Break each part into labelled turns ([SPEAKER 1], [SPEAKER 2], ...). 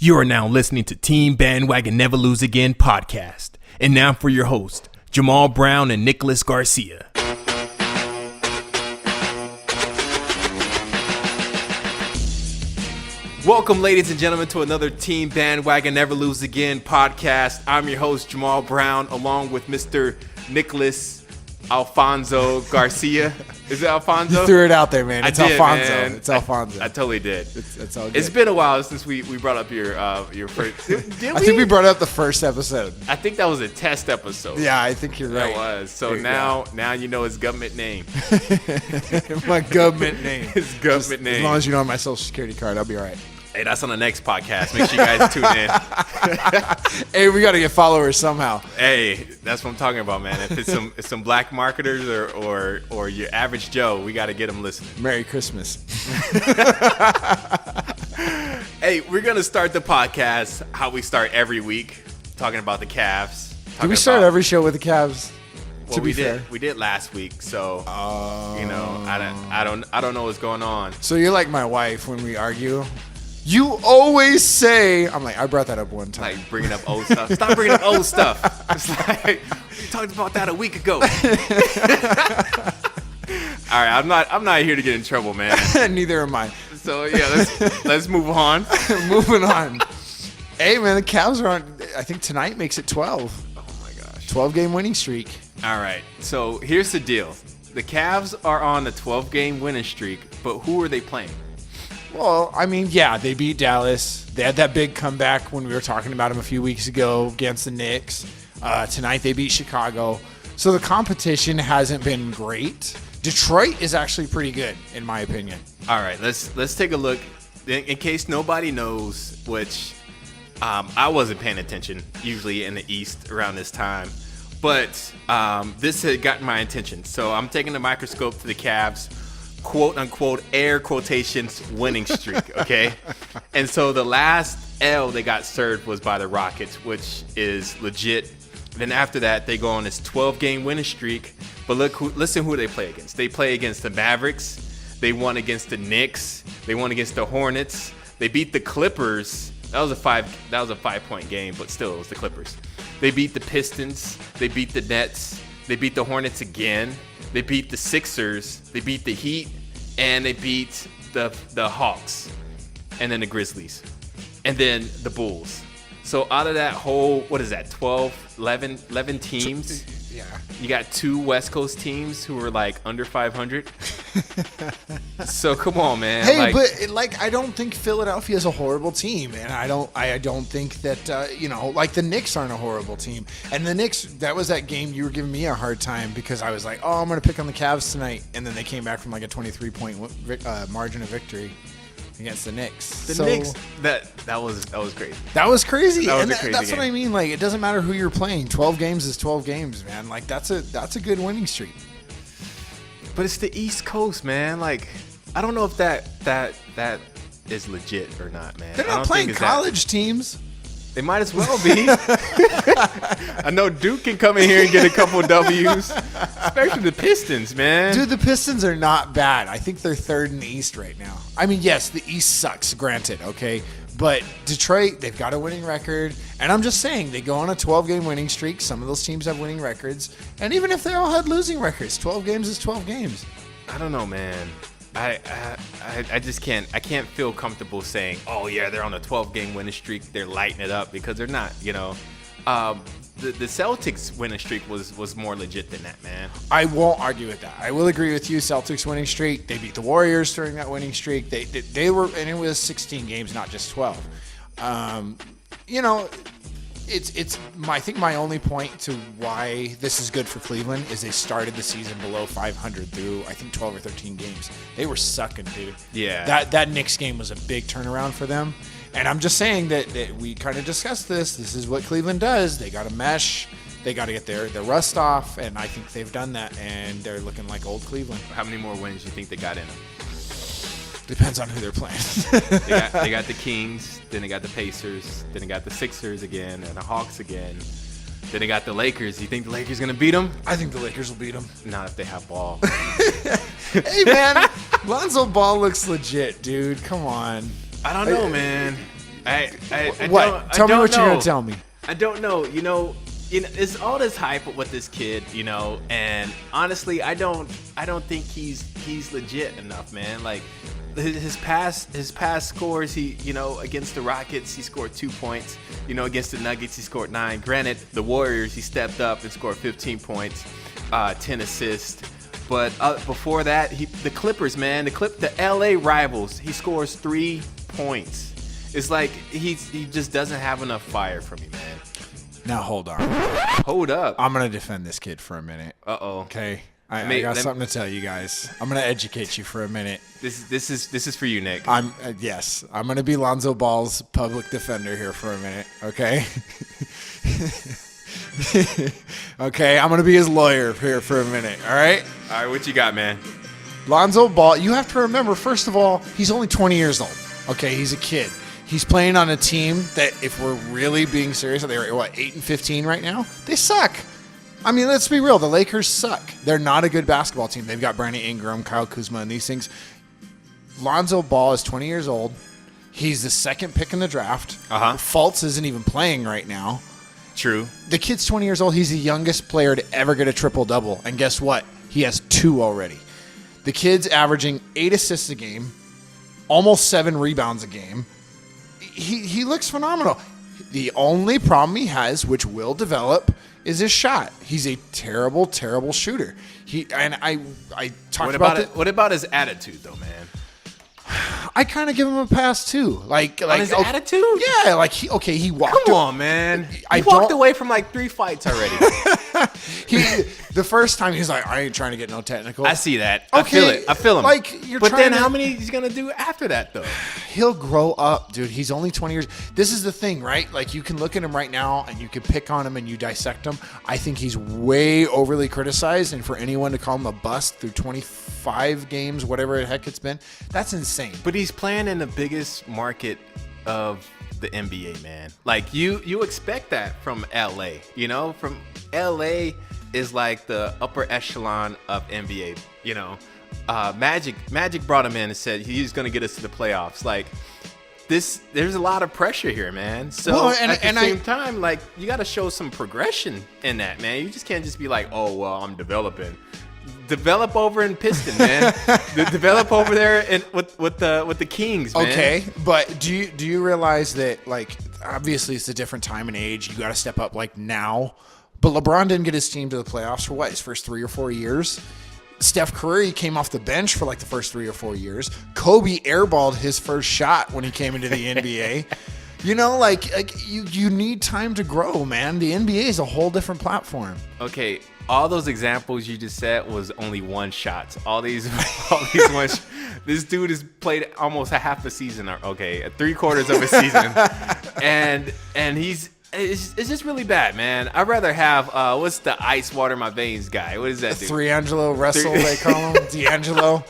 [SPEAKER 1] You are now listening to Team Bandwagon Never Lose Again podcast. And now for your host, Jamal Brown and Nicholas Garcia. Welcome, ladies and gentlemen, to another Team Bandwagon Never Lose Again podcast. I'm your host, Jamal Brown, along with Mr. Nicholas Alfonso Garcia. Is it Alfonso?
[SPEAKER 2] You threw it out there, man. It's Alfonso.
[SPEAKER 1] Man.
[SPEAKER 2] It's Alfonso.
[SPEAKER 1] I totally did.
[SPEAKER 2] It's all good.
[SPEAKER 1] It's been a while since we brought up your first. Did we?
[SPEAKER 2] I think we brought up the first episode.
[SPEAKER 1] I think that was a test episode.
[SPEAKER 2] Yeah, I think you're right.
[SPEAKER 1] That was. So now you know his government name.
[SPEAKER 2] My government name.
[SPEAKER 1] His government name.
[SPEAKER 2] As long as you know my social security card, I'll be all right.
[SPEAKER 1] Hey, that's on the next podcast. Make sure you guys tune in.
[SPEAKER 2] Hey, we got to get followers somehow.
[SPEAKER 1] Hey, that's what I'm talking about, man. If it's some black marketers or your average Joe, we got to get them listening.
[SPEAKER 2] Merry Christmas.
[SPEAKER 1] Hey, we're going to start the podcast how we start every week, talking about the Cavs.
[SPEAKER 2] Do we start every show with the Cavs?
[SPEAKER 1] Well,
[SPEAKER 2] to be fair,
[SPEAKER 1] we did last week, so you know, I don't know what's going on.
[SPEAKER 2] So you're like my wife when we argue. You always say, I'm like, I brought that up one time.
[SPEAKER 1] Like bringing up old stuff. Stop bringing up old stuff. It's like we talked about that a week ago. All right, I'm not here to get in trouble, man.
[SPEAKER 2] Neither am I.
[SPEAKER 1] So yeah, let's move on.
[SPEAKER 2] Moving on. Hey man, the Cavs are on. I think tonight makes it 12.
[SPEAKER 1] Oh my gosh.
[SPEAKER 2] 12-game winning streak.
[SPEAKER 1] All right. So here's the deal. The Cavs are on a 12-game winning streak, but who are they playing?
[SPEAKER 2] Well, I mean, yeah, they beat Dallas. They had that big comeback when we were talking about them a few weeks ago against the Knicks. Tonight they beat Chicago. So the competition hasn't been great. Detroit is actually pretty good, in my opinion.
[SPEAKER 1] All right, let's take a look. In case nobody knows, which I wasn't paying attention usually in the East around this time, but this had gotten my attention. So I'm taking the microscope to the Cavs, quote unquote, air quotations, winning streak, okay? And so the last L they got served was by the Rockets, which is legit. Then after that, they go on this 12-game winning streak. But listen who they play against. They play against the Mavericks. They won against the Knicks. They won against the Hornets. They beat the Clippers. That was a 5-point game, but still, it was the Clippers. They beat the Pistons. They beat the Nets. They beat the Hornets again. They beat the Sixers. They beat the Heat. And they beat the Hawks. And then the Grizzlies. And then the Bulls. So out of that whole, what is that, 11 teams?
[SPEAKER 2] Yeah.
[SPEAKER 1] You got 2 West Coast teams who are like under 500. So come on, man.
[SPEAKER 2] Hey, but I don't think Philadelphia is a horrible team, and I don't think that like the Knicks aren't a horrible team. And the Knicks, that was that game you were giving me a hard time because I was like, oh, I'm gonna pick on the Cavs tonight, and then they came back from like a 23-point margin of victory against the Knicks.
[SPEAKER 1] The Knicks, that was crazy.
[SPEAKER 2] That was crazy.
[SPEAKER 1] That's
[SPEAKER 2] game. What I mean. Like, it doesn't matter who you're playing. 12 games is 12 games, man. Like, that's a good winning streak.
[SPEAKER 1] But it's the East Coast, man. Like, I don't know if that is legit or not, man.
[SPEAKER 2] They're not playing college teams.
[SPEAKER 1] They might as well be. I know Duke can come in here and get a couple W's, especially the Pistons, man.
[SPEAKER 2] Dude, the Pistons are not bad. I think they're third in the East right now. I mean, yes, the East sucks, granted, okay? But Detroit, they've got a winning record. And I'm just saying, they go on a 12-game winning streak. Some of those teams have winning records. And even if they all had losing records, 12 games is 12 games.
[SPEAKER 1] I don't know, man. I just can't. I can't feel comfortable saying, "Oh yeah, they're on a 12-game winning streak. They're lighting it up," because they're not. You know, the Celtics winning streak was more legit than that, man.
[SPEAKER 2] I won't argue with that. I will agree with you. Celtics winning streak. They beat the Warriors during that winning streak. They were, and it was 16 games, not just 12. I think my only point to why this is good for Cleveland is they started the season below 500 through, I think, 12 or 13 games. They were sucking, dude.
[SPEAKER 1] Yeah.
[SPEAKER 2] That Knicks game was a big turnaround for them. And I'm just saying that we kind of discussed this. This is what Cleveland does. They got to mesh. They got to get their rust off. And I think they've done that. And they're looking like old Cleveland.
[SPEAKER 1] How many more wins do you think they got in them?
[SPEAKER 2] Depends on who they're playing.
[SPEAKER 1] they got the Kings, then they got the Pacers, then they got the Sixers again, and the Hawks again. Then they got the Lakers. You think the Lakers going to beat them?
[SPEAKER 2] I think the Lakers will beat them.
[SPEAKER 1] Not if they have Ball.
[SPEAKER 2] Hey, man. Lonzo Ball looks legit, dude. Come on.
[SPEAKER 1] I don't know, man.
[SPEAKER 2] What? Tell me what you're gonna tell me.
[SPEAKER 1] I don't know. It's all this hype with this kid, and honestly, I don't think he's legit enough, man. Like his past scores, against the Rockets, he scored 2 points. Against the Nuggets, he scored 9. Granted, the Warriors, he stepped up and scored 15 points, 10 assists. But before that, the Clippers, man, the LA rivals, he scores 3 points. It's like he just doesn't have enough fire for me, man.
[SPEAKER 2] Now hold on.
[SPEAKER 1] Hold up.
[SPEAKER 2] I'm gonna defend this kid for a minute.
[SPEAKER 1] Uh-oh.
[SPEAKER 2] Okay. I got something to tell you guys. I'm gonna educate you for a minute.
[SPEAKER 1] This is for you, Nick.
[SPEAKER 2] Yes. I'm gonna be Lonzo Ball's public defender here for a minute. Okay. Okay. I'm gonna be his lawyer here for a minute. All right.
[SPEAKER 1] All right. What you got, man?
[SPEAKER 2] Lonzo Ball. You have to remember, first of all, he's only 20 years old. Okay. He's a kid. He's playing on a team that, if we're really being serious, they're 8-15 right now. They suck. I mean, let's be real. The Lakers suck. They're not a good basketball team. They've got Brandon Ingram, Kyle Kuzma, and these things. Lonzo Ball is 20 years old. He's the second pick in the draft. Fultz isn't even playing right now.
[SPEAKER 1] True.
[SPEAKER 2] The kid's 20 years old. He's the youngest player to ever get a triple-double. And guess what? He has 2 already. The kid's averaging 8 assists a game, almost 7 rebounds a game. He looks phenomenal. The only problem he has, which will develop, is his shot. He's a terrible, terrible shooter. I talked about it.
[SPEAKER 1] What about his attitude, though, man?
[SPEAKER 2] I kind of give him a pass too. Like
[SPEAKER 1] his attitude?
[SPEAKER 2] Yeah, he walked.
[SPEAKER 1] Come on, man. He walked away from like 3 fights already.
[SPEAKER 2] The first time he's like, I ain't trying to get no technical.
[SPEAKER 1] I see that. Okay, I feel him. But then how many he's gonna do after that though?
[SPEAKER 2] He'll grow up, dude. He's only 20 years. This is the thing, right? Like, you can look at him right now and you can pick on him and you dissect him. I think he's way overly criticized, and for anyone to call him a bust through 25 games, whatever the heck it's been, that's insane.
[SPEAKER 1] But he's playing in the biggest market of the NBA, man. Like, you expect that from LA. From LA is like the upper echelon of NBA. Magic brought him in and said he's going to get us to the playoffs. Like, there's a lot of pressure here, man. So at the same time, like, you got to show some progression in that, man. You just can't just be like, oh, well, I'm developing. Develop over in Piston, man. Develop over there with the Kings, man.
[SPEAKER 2] Okay, but do you realize that, like, obviously it's a different time and age. You got to step up like now. But LeBron didn't get his team to the playoffs for his first 3 or 4 years. Steph Curry came off the bench for like the first 3 or 4 years. Kobe airballed his first shot when he came into the NBA. You need time to grow, man. The NBA is a whole different platform.
[SPEAKER 1] Okay, all those examples you just said was only one shots. All these one. This dude has played almost a half a season. Okay, 3/4 of a season, and it's just really bad, man. I'd rather have what's the ice water my veins guy? What is that dude?
[SPEAKER 2] D'Angelo Russell, they call him. D'Angelo.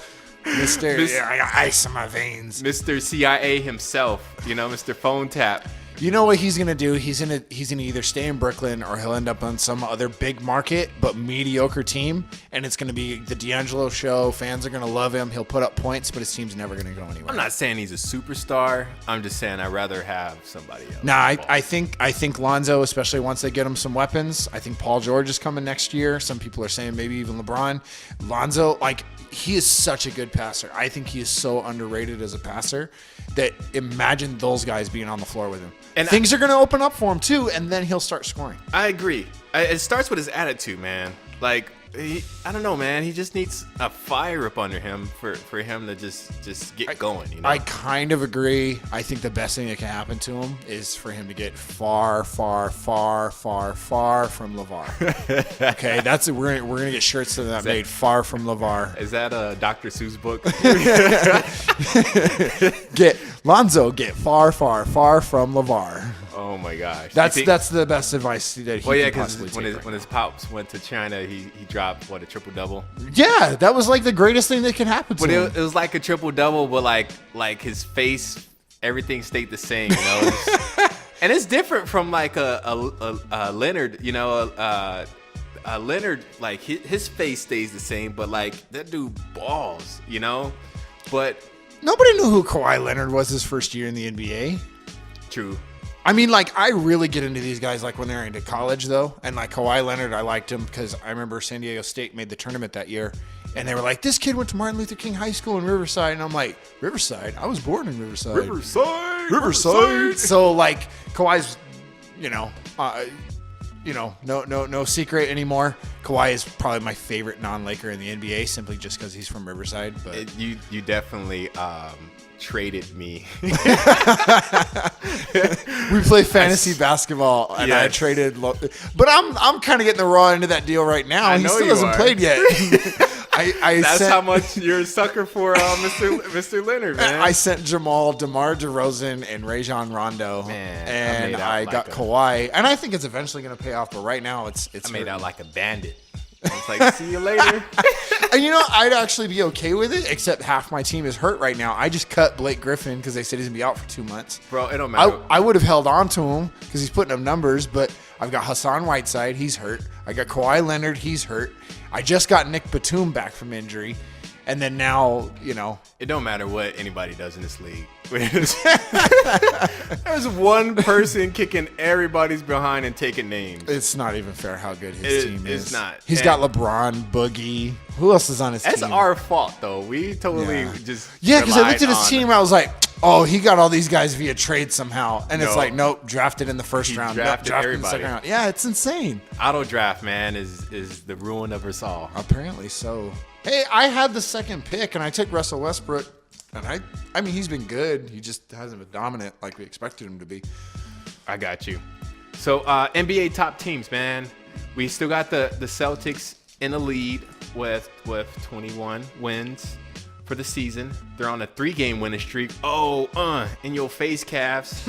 [SPEAKER 2] I got ice in my veins.
[SPEAKER 1] Mr. CIA himself, Mr. Phone Tap.
[SPEAKER 2] You know what he's gonna do? He's gonna either stay in Brooklyn or he'll end up on some other big market but mediocre team, and it's gonna be the D'Angelo show. Fans are gonna love him. He'll put up points, but his team's never gonna go anywhere.
[SPEAKER 1] I'm not saying he's a superstar. I'm just saying I'd rather have somebody else.
[SPEAKER 2] Nah, I think Lonzo, especially once they get him some weapons. I think Paul George is coming next year. Some people are saying maybe even LeBron. Lonzo, he is such a good passer. I think he is so underrated as a passer that imagine those guys being on the floor with him. And things are going to open up for him too, and then he'll start scoring.
[SPEAKER 1] I agree. It starts with his attitude, man. Like, I don't know, man. He just needs a fire up under him for him to just get going.
[SPEAKER 2] I kind of agree. I think the best thing that can happen to him is for him to get far, far, far, far, far from LeVar. Okay, we're gonna get shirts that made far from LeVar.
[SPEAKER 1] Is that a Dr. Seuss book?
[SPEAKER 2] Get far, far, far from LeVar.
[SPEAKER 1] Oh my gosh!
[SPEAKER 2] That's the best advice that he could possibly take.
[SPEAKER 1] When his pops went to China, he dropped a triple-double.
[SPEAKER 2] Yeah, that was like the greatest thing that can happen to him.
[SPEAKER 1] It was like a triple-double, but like his face, everything stayed the same. And it's different from like a Leonard. Leonard, like his face stays the same, but like that dude balls. But
[SPEAKER 2] nobody knew who Kawhi Leonard was his first year in the NBA.
[SPEAKER 1] True.
[SPEAKER 2] I mean, like, I really get into these guys like when they're into college, though. And like Kawhi Leonard, I liked him because I remember San Diego State made the tournament that year. And they were like, this kid went to Martin Luther King High School in Riverside. And I'm like, Riverside? I was born in Riverside. Riverside. So, like, Kawhi's, no secret anymore. Kawhi is probably my favorite non-Laker in the NBA simply just because he's from Riverside. But
[SPEAKER 1] you definitely traded me.
[SPEAKER 2] We play fantasy basketball, and I traded. But I'm kind of getting the raw end of that deal right now. He still hasn't played yet.
[SPEAKER 1] That's how much you're a sucker for, Mr. Leonard, man.
[SPEAKER 2] I sent Jamal, DeMar DeRozan, and Rajon Rondo, and I got Kawhi. And I think it's eventually going to pay off, but right now it's
[SPEAKER 1] I made out like a bandit. I was like, see you later.
[SPEAKER 2] And I'd actually be okay with it, except half my team is hurt right now. I just cut Blake Griffin because they said he's going to be out for 2 months.
[SPEAKER 1] Bro, it don't matter.
[SPEAKER 2] I would have held on to him because he's putting up numbers, but I've got Hassan Whiteside. He's hurt. I got Kawhi Leonard. He's hurt. I just got Nick Batum back from injury. And then now,
[SPEAKER 1] It don't matter what anybody does in this league. There's one person kicking everybody's behind and taking names.
[SPEAKER 2] It's not even fair how good his team is.
[SPEAKER 1] It's not.
[SPEAKER 2] He's got LeBron, Boogie. Who else is on his team?
[SPEAKER 1] That's our fault, though. We totally just
[SPEAKER 2] because I looked at his team and I was like, oh, he got all these guys via trade somehow. And it's like, nope, drafted in the first round.
[SPEAKER 1] Drafted
[SPEAKER 2] in the second round. Yeah, it's insane.
[SPEAKER 1] Auto draft, man, is the ruin of us all.
[SPEAKER 2] Apparently so. Hey, I had the second pick, and I took Russell Westbrook. And I mean, he's been good. He just hasn't been dominant like we expected him to be.
[SPEAKER 1] I got you. So, NBA top teams, man. We still got the Celtics in the lead with 21 wins for the season. They're on a 3-game winning streak. In your face, Cavs.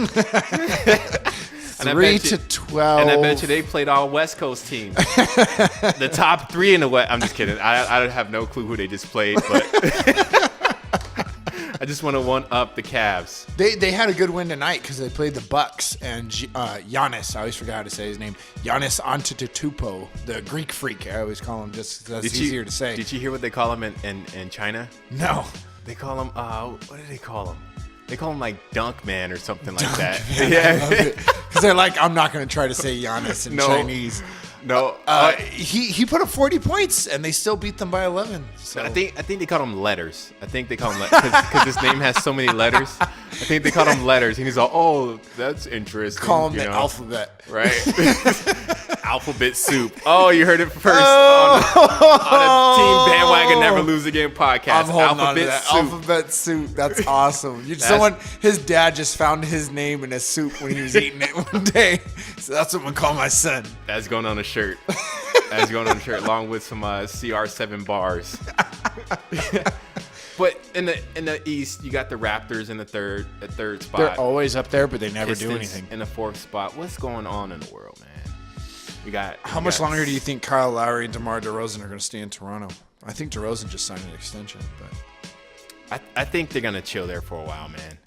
[SPEAKER 2] 3-12.
[SPEAKER 1] And I bet you they played all West Coast teams. The top 3 in the West. I'm just kidding. I have no clue who they just played, but I just want to one-up the Cavs.
[SPEAKER 2] They had a good win tonight because they played the Bucks and Giannis. I always forgot how to say his name. Giannis Antetokounmpo, the Greek freak. I always call him just because that's easier to say.
[SPEAKER 1] Did you hear what they call him in China?
[SPEAKER 2] No.
[SPEAKER 1] They call him, what do they call him? They call him like Dunk Man or something like that.
[SPEAKER 2] Man, yeah. Because they're like, I'm not going to try to say Giannis in Chinese.
[SPEAKER 1] No,
[SPEAKER 2] he put up 40 points and they still beat them by 11. So.
[SPEAKER 1] I think they call them letters. I think they call them because his name has so many letters. I think they call them letters. And he's all, oh, that's interesting.
[SPEAKER 2] Call him the alphabet,
[SPEAKER 1] right? Alphabet soup. Oh, you heard it first on a Team Bandwagon Never Lose Again podcast.
[SPEAKER 2] I'm holding on to that. Alphabet soup. That's awesome. His dad just found his name in a soup when he was eating it one day. So that's what I'm gonna call my son.
[SPEAKER 1] That's going on a shirt. That's going on a shirt along with some CR7 bars. But in the East, you got the Raptors in the third spot.
[SPEAKER 2] They're always up there, but they never do anything.
[SPEAKER 1] In the 4th spot. What's going on in the world, man?
[SPEAKER 2] How much longer do you think Kyle Lowry and DeMar DeRozan are going to stay in Toronto? I think DeRozan just signed an extension, but
[SPEAKER 1] I think they're going to chill there for a while, man.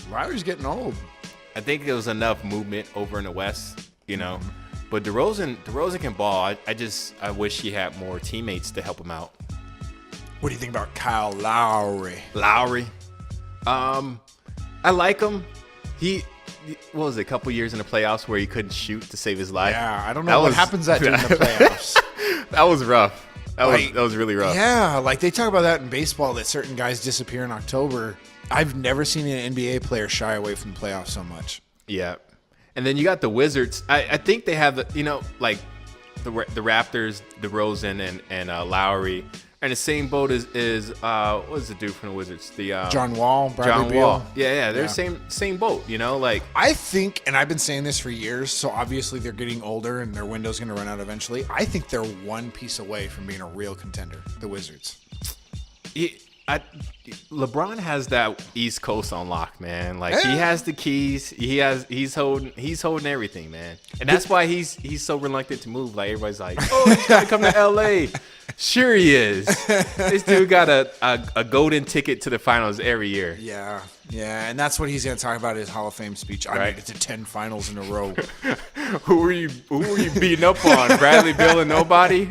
[SPEAKER 2] Lowry's getting old.
[SPEAKER 1] I think there was enough movement over in the West, Mm-hmm. But DeRozan can ball. I wish he had more teammates to help him out.
[SPEAKER 2] What do you think about Kyle Lowry?
[SPEAKER 1] I like him. What was it, a couple years in the playoffs where he couldn't shoot to save his life?
[SPEAKER 2] Yeah, I don't know what happens during the playoffs.
[SPEAKER 1] That was rough. That was really rough.
[SPEAKER 2] Yeah, like they talk about that in baseball, that certain guys disappear in October. I've never seen an NBA player shy away from the playoffs so much.
[SPEAKER 1] Yeah. And then you got the Wizards. I think they have, like the Raptors, DeRozan, and Lowry. And the same boat is what was the dude from the Wizards? The
[SPEAKER 2] John Wall, Bradley Beal.
[SPEAKER 1] Wall. Yeah, they're same boat, like
[SPEAKER 2] I think, and I've been saying this for years, so obviously they're getting older and their window's going to run out eventually. I think they're one piece away from being a real contender, the Wizards.
[SPEAKER 1] LeBron has that East Coast on lock, man. Like he has the keys. He's holding everything, man. And that's why he's so reluctant to move. Like everybody's like, oh, he's trying to come to LA. Sure he is. This dude got a golden ticket to the finals every year.
[SPEAKER 2] Yeah, and that's what he's going to talk about in his Hall of Fame speech. I made it to 10 finals in a row.
[SPEAKER 1] Who were you beating up on? Bradley Beal and nobody?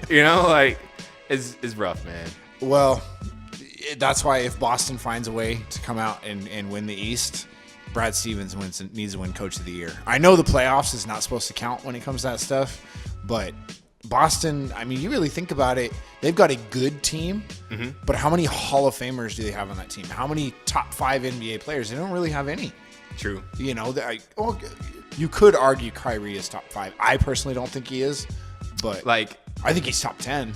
[SPEAKER 1] It's rough, man.
[SPEAKER 2] Well, that's why if Boston finds a way to come out and win the East, Brad Stevens needs to win Coach of the Year. I know the playoffs is not supposed to count when it comes to that stuff, but Boston, I mean, you really think about it, they've got a good team, but how many Hall of Famers do they have on that team? How many top 5 NBA players? They don't really have any.
[SPEAKER 1] True.
[SPEAKER 2] You know, you could argue Kyrie is top 5. I personally don't think he is, but
[SPEAKER 1] Like
[SPEAKER 2] I think he's top 10.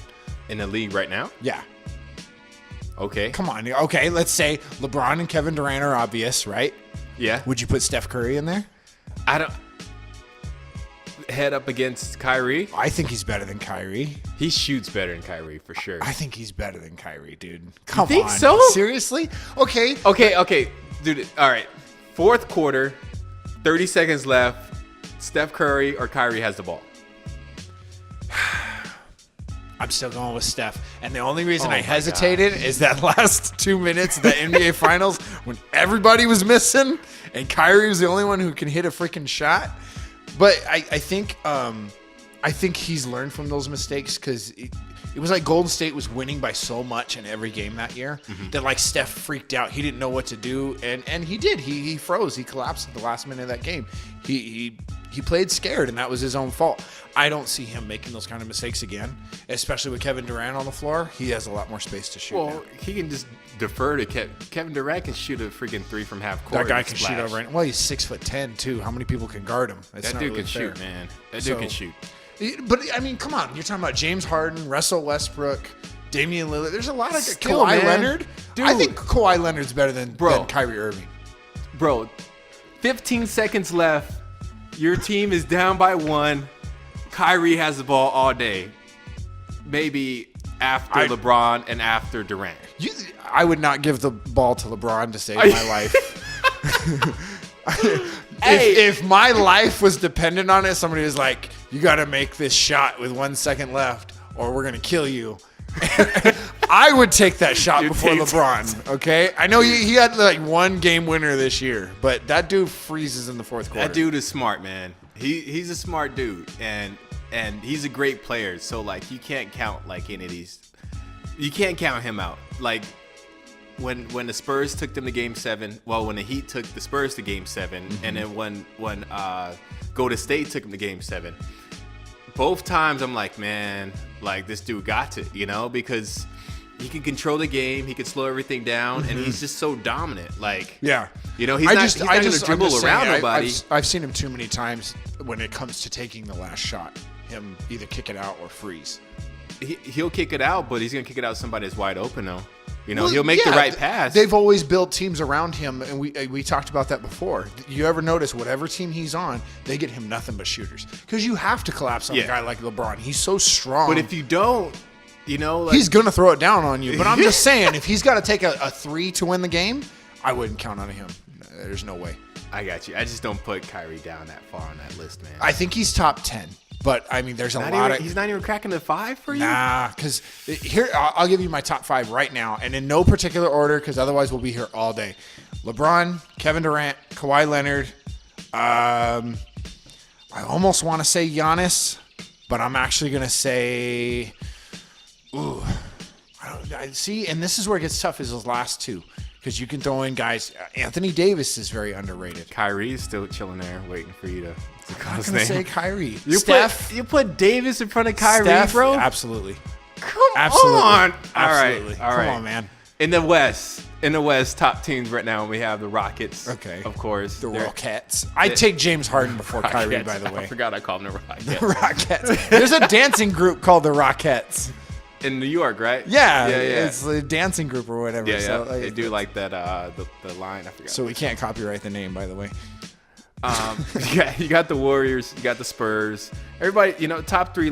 [SPEAKER 1] in the league right now?
[SPEAKER 2] Yeah.
[SPEAKER 1] Okay.
[SPEAKER 2] Come on. Okay, let's say LeBron and Kevin Durant are obvious, right?
[SPEAKER 1] Yeah.
[SPEAKER 2] Would you put Steph Curry in there?
[SPEAKER 1] I don't. Head up against Kyrie.
[SPEAKER 2] I think he's better than Kyrie.
[SPEAKER 1] He shoots better than Kyrie for sure.
[SPEAKER 2] I think he's better than Kyrie, dude. Come
[SPEAKER 1] think
[SPEAKER 2] on.
[SPEAKER 1] so?
[SPEAKER 2] Seriously? Okay.
[SPEAKER 1] Okay, dude. All right. Fourth quarter, 30 seconds left. Steph Curry or Kyrie has the ball.
[SPEAKER 2] I'm still going with Steph. And the only reason
[SPEAKER 1] Oh
[SPEAKER 2] I
[SPEAKER 1] my
[SPEAKER 2] hesitated is that last 2 minutes of the NBA Finals when everybody was missing and Kyrie was the only one who can hit a freaking shot. But I think he's learned from those mistakes because it was like Golden State was winning by so much in every game that year that like Steph freaked out. He didn't know what to do, and he did. He froze. He collapsed at the last minute of that game. He played scared, and that was his own fault. I don't see him making those kind of mistakes again, especially with Kevin Durant on the floor. He has a lot more space to shoot.
[SPEAKER 1] Well, he can just defer to Kevin Durant can shoot a freaking 3 from half court.
[SPEAKER 2] That guy
[SPEAKER 1] and
[SPEAKER 2] can
[SPEAKER 1] splash.
[SPEAKER 2] shoot over. Well, he's 6'10" too. How many people can guard him? It's
[SPEAKER 1] That
[SPEAKER 2] not
[SPEAKER 1] dude
[SPEAKER 2] really
[SPEAKER 1] can
[SPEAKER 2] fair.
[SPEAKER 1] shoot, man. That dude can shoot.
[SPEAKER 2] But I mean, come on. You're talking about James Harden, Russell Westbrook, Damian Lillard. There's a lot of
[SPEAKER 1] Still,
[SPEAKER 2] Kawhi
[SPEAKER 1] man.
[SPEAKER 2] Leonard.
[SPEAKER 1] Dude.
[SPEAKER 2] I think Kawhi Leonard's better than Kyrie Irving.
[SPEAKER 1] Bro, 15 seconds left. Your team is down by 1. Kyrie has the ball all day. Maybe after LeBron and after Durant.
[SPEAKER 2] I would not give the ball to LeBron to save my life. If my life was dependent on it, somebody was like, you got to make this shot with 1 second left or we're going to kill you. I would take that shot before LeBron, okay? I know he had like 1 game winner this year, but that dude freezes in the fourth quarter.
[SPEAKER 1] That dude is smart, man. He's a smart dude, and he's a great player. So, like, you can't count, like, any of these. You can't count him out. Like, when the Spurs took them to Game 7, well, when the Heat took the Spurs to Game 7, and then when Golden State took them to Game 7, both times I'm like, man, like, this dude got it, you know, because he can control the game, he can slow everything down, and he's just so dominant. Like,
[SPEAKER 2] yeah,
[SPEAKER 1] you know, he's not going to dribble around nobody.
[SPEAKER 2] I've seen him too many times when it comes to taking the last shot. Him either kick it out or freeze.
[SPEAKER 1] He'll kick it out, but he's going to kick it out somebody that's wide open, though. You know, he'll make the right pass.
[SPEAKER 2] They've always built teams around him, and we talked about that before. You ever notice whatever team he's on, they get him nothing but shooters because you have to collapse on a guy like LeBron. He's so strong.
[SPEAKER 1] But if you don't, you know, like,
[SPEAKER 2] he's going to throw it down on you. But I'm just saying, if he's got to take a 3 to win the game, I wouldn't count on him. There's no way.
[SPEAKER 1] I got you. I just don't put Kyrie down that far on that list, man.
[SPEAKER 2] I think he's top 10. But, I mean, there's
[SPEAKER 1] He's not even cracking the 5 for you?
[SPEAKER 2] Nah, because here, I'll give you my top 5 right now, and in no particular order, because otherwise we'll be here all day. LeBron, Kevin Durant, Kawhi Leonard. I almost want to say Giannis, but I'm actually going to say, see, and this is where it gets tough is those last 2. Because you can throw in guys. Anthony Davis is very underrated.
[SPEAKER 1] Kyrie's still chilling there, waiting for you to call his
[SPEAKER 2] I'm going to
[SPEAKER 1] name.
[SPEAKER 2] say Kyrie.
[SPEAKER 1] You put Davis in front of Kyrie,
[SPEAKER 2] Steph,
[SPEAKER 1] bro?
[SPEAKER 2] Absolutely.
[SPEAKER 1] Come on.
[SPEAKER 2] Absolutely.
[SPEAKER 1] All right.
[SPEAKER 2] Come on, man.
[SPEAKER 1] In the West, top teams right now, we have the Rockets.
[SPEAKER 2] Okay.
[SPEAKER 1] Of course.
[SPEAKER 2] The Rockets. I'd take James Harden before Kyrie, by the way.
[SPEAKER 1] I forgot I called them the Rockets.
[SPEAKER 2] The Rockets. There's a dancing group called the Rockets.
[SPEAKER 1] In New York, right?
[SPEAKER 2] Yeah. It's a dancing group or whatever.
[SPEAKER 1] Yeah,
[SPEAKER 2] so,
[SPEAKER 1] they do like that, the line. I forgot.
[SPEAKER 2] So we can't copyright the name, by the way.
[SPEAKER 1] You got the Warriors, you got the Spurs. Everybody, you know, top 3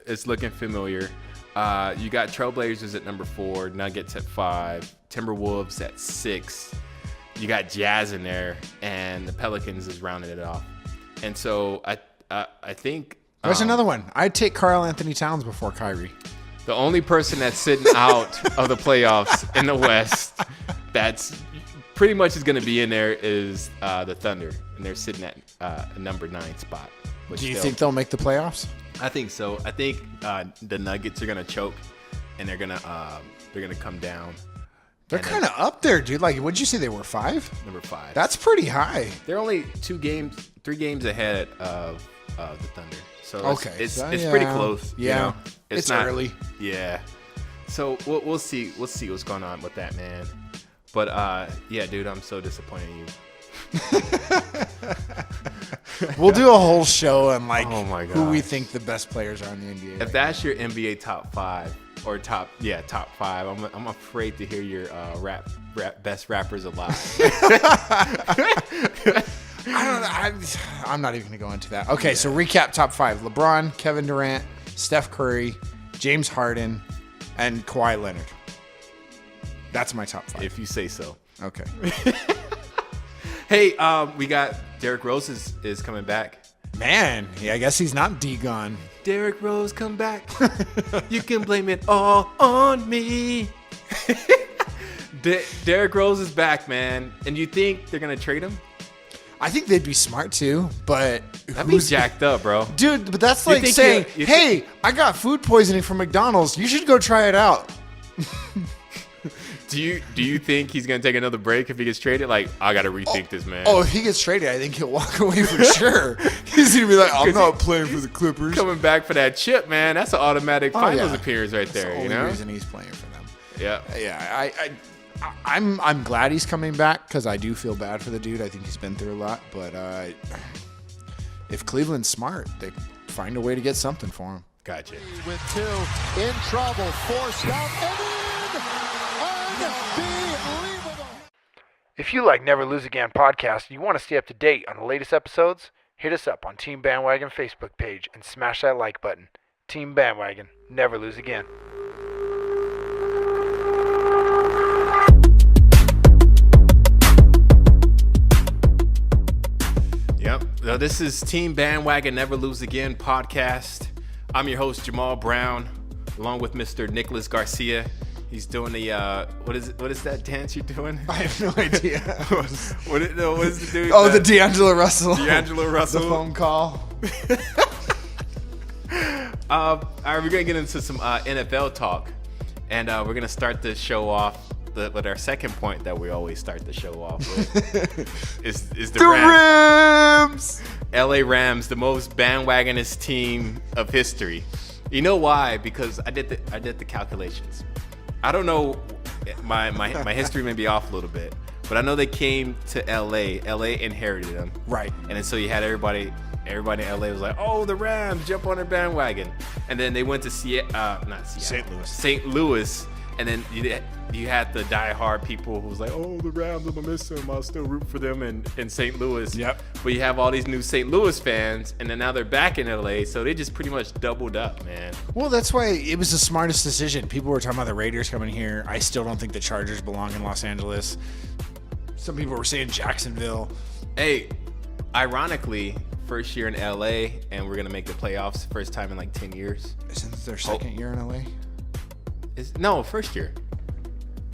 [SPEAKER 1] is looking familiar. You got Trailblazers at number 4, Nuggets at 5, Timberwolves at 6. You got Jazz in there, and the Pelicans is rounding it off. And so I think
[SPEAKER 2] There's another one. I'd take Karl Anthony Towns before Kyrie.
[SPEAKER 1] The only person that's sitting out of the playoffs in the West that's pretty much is going to be in there is the Thunder, and they're sitting at a number 9 spot.
[SPEAKER 2] Do you think they'll make the playoffs?
[SPEAKER 1] I think so. I think the Nuggets are going to choke, and they're gonna come down
[SPEAKER 2] They're kind of up there, dude. Like, what'd you say they were 5?
[SPEAKER 1] Number 5.
[SPEAKER 2] That's pretty high.
[SPEAKER 1] They're only 3 games ahead of the Thunder. So it's
[SPEAKER 2] yeah.
[SPEAKER 1] pretty close.
[SPEAKER 2] Yeah,
[SPEAKER 1] you know?
[SPEAKER 2] it's
[SPEAKER 1] not
[SPEAKER 2] early.
[SPEAKER 1] Yeah. So we'll see what's going on with that, man. But yeah, dude, I'm so disappointed in you.
[SPEAKER 2] We'll do a whole show on like who we think the best players are in the NBA.
[SPEAKER 1] If that's your NBA top 5 or top 5, I'm afraid to hear your rap best rappers alive.
[SPEAKER 2] I'm not even gonna go into that. Okay, so recap top 5: LeBron, Kevin Durant, Steph Curry, James Harden, and Kawhi Leonard. That's my top 5.
[SPEAKER 1] If you say so.
[SPEAKER 2] Okay.
[SPEAKER 1] Hey, we got Derrick Rose is coming back.
[SPEAKER 2] Man, yeah, I guess he's not D-gone.
[SPEAKER 1] Derrick Rose, come back. You can blame it all on me. Derrick Rose is back, man. And you think they're going to trade him?
[SPEAKER 2] I think they'd be smart too, but
[SPEAKER 1] that'd be jacked up, bro.
[SPEAKER 2] Dude, but that's like saying, hey, I got food poisoning from McDonald's. You should go try it out.
[SPEAKER 1] Do you think he's gonna take another break if he gets traded? Like, I gotta rethink this, man.
[SPEAKER 2] Oh, if he gets traded, I think he'll walk away for sure. He's gonna be like, I'm not playing for the Clippers.
[SPEAKER 1] Coming back for that chip, man. That's an automatic finals appearance right there.
[SPEAKER 2] That's the
[SPEAKER 1] only
[SPEAKER 2] reason he's playing for them.
[SPEAKER 1] Yeah.
[SPEAKER 2] I'm glad he's coming back because I do feel bad for the dude. I think he's been through a lot, but if Cleveland's smart, they find a way to get something for him.
[SPEAKER 1] Gotcha.
[SPEAKER 3] With 2 in trouble, forced out, and in. Unbelievable.
[SPEAKER 2] If you like Never Lose Again podcast and you want to stay up to date on the latest episodes, hit us up on Team Bandwagon Facebook page and smash that like button. Team Bandwagon, never lose again.
[SPEAKER 1] Yep. Now, this is Team Bandwagon Never Lose Again podcast. I'm your host, Jamal Brown, along with Mr. Nicholas Garcia. He's doing the what is that dance you're doing?
[SPEAKER 2] I have no idea.
[SPEAKER 1] what is the dude?
[SPEAKER 2] Oh, the D'Angelo Russell.
[SPEAKER 1] D'Angelo Russell.
[SPEAKER 2] The phone call.
[SPEAKER 1] All right, we're gonna get into some NFL talk, and we're gonna start the show off with our second point that we always start the show off with. is the Rams. LA Rams, the most bandwagonist team of history. You know why? Because I did the calculations. I don't know, my history may be off a little bit, but I know they came to LA. LA inherited them.
[SPEAKER 2] Right.
[SPEAKER 1] And then so you had everybody in LA was like, oh, the Rams, jump on their bandwagon. And then they went to St. Louis. And then you had the diehard people who was like, oh, the Rams, I'm gonna miss them. I'll still root for them in St. Louis.
[SPEAKER 2] Yep.
[SPEAKER 1] But you have all these new St. Louis fans, and then now they're back in LA, so they just pretty much doubled up, man.
[SPEAKER 2] Well, that's why it was the smartest decision. People were talking about the Raiders coming here. I still don't think the Chargers belong in Los Angeles. Some people were saying Jacksonville.
[SPEAKER 1] Hey, ironically, first year in LA, and we're gonna make the playoffs first time in like 10 years.
[SPEAKER 2] Isn't it their second year in LA?
[SPEAKER 1] No, first year.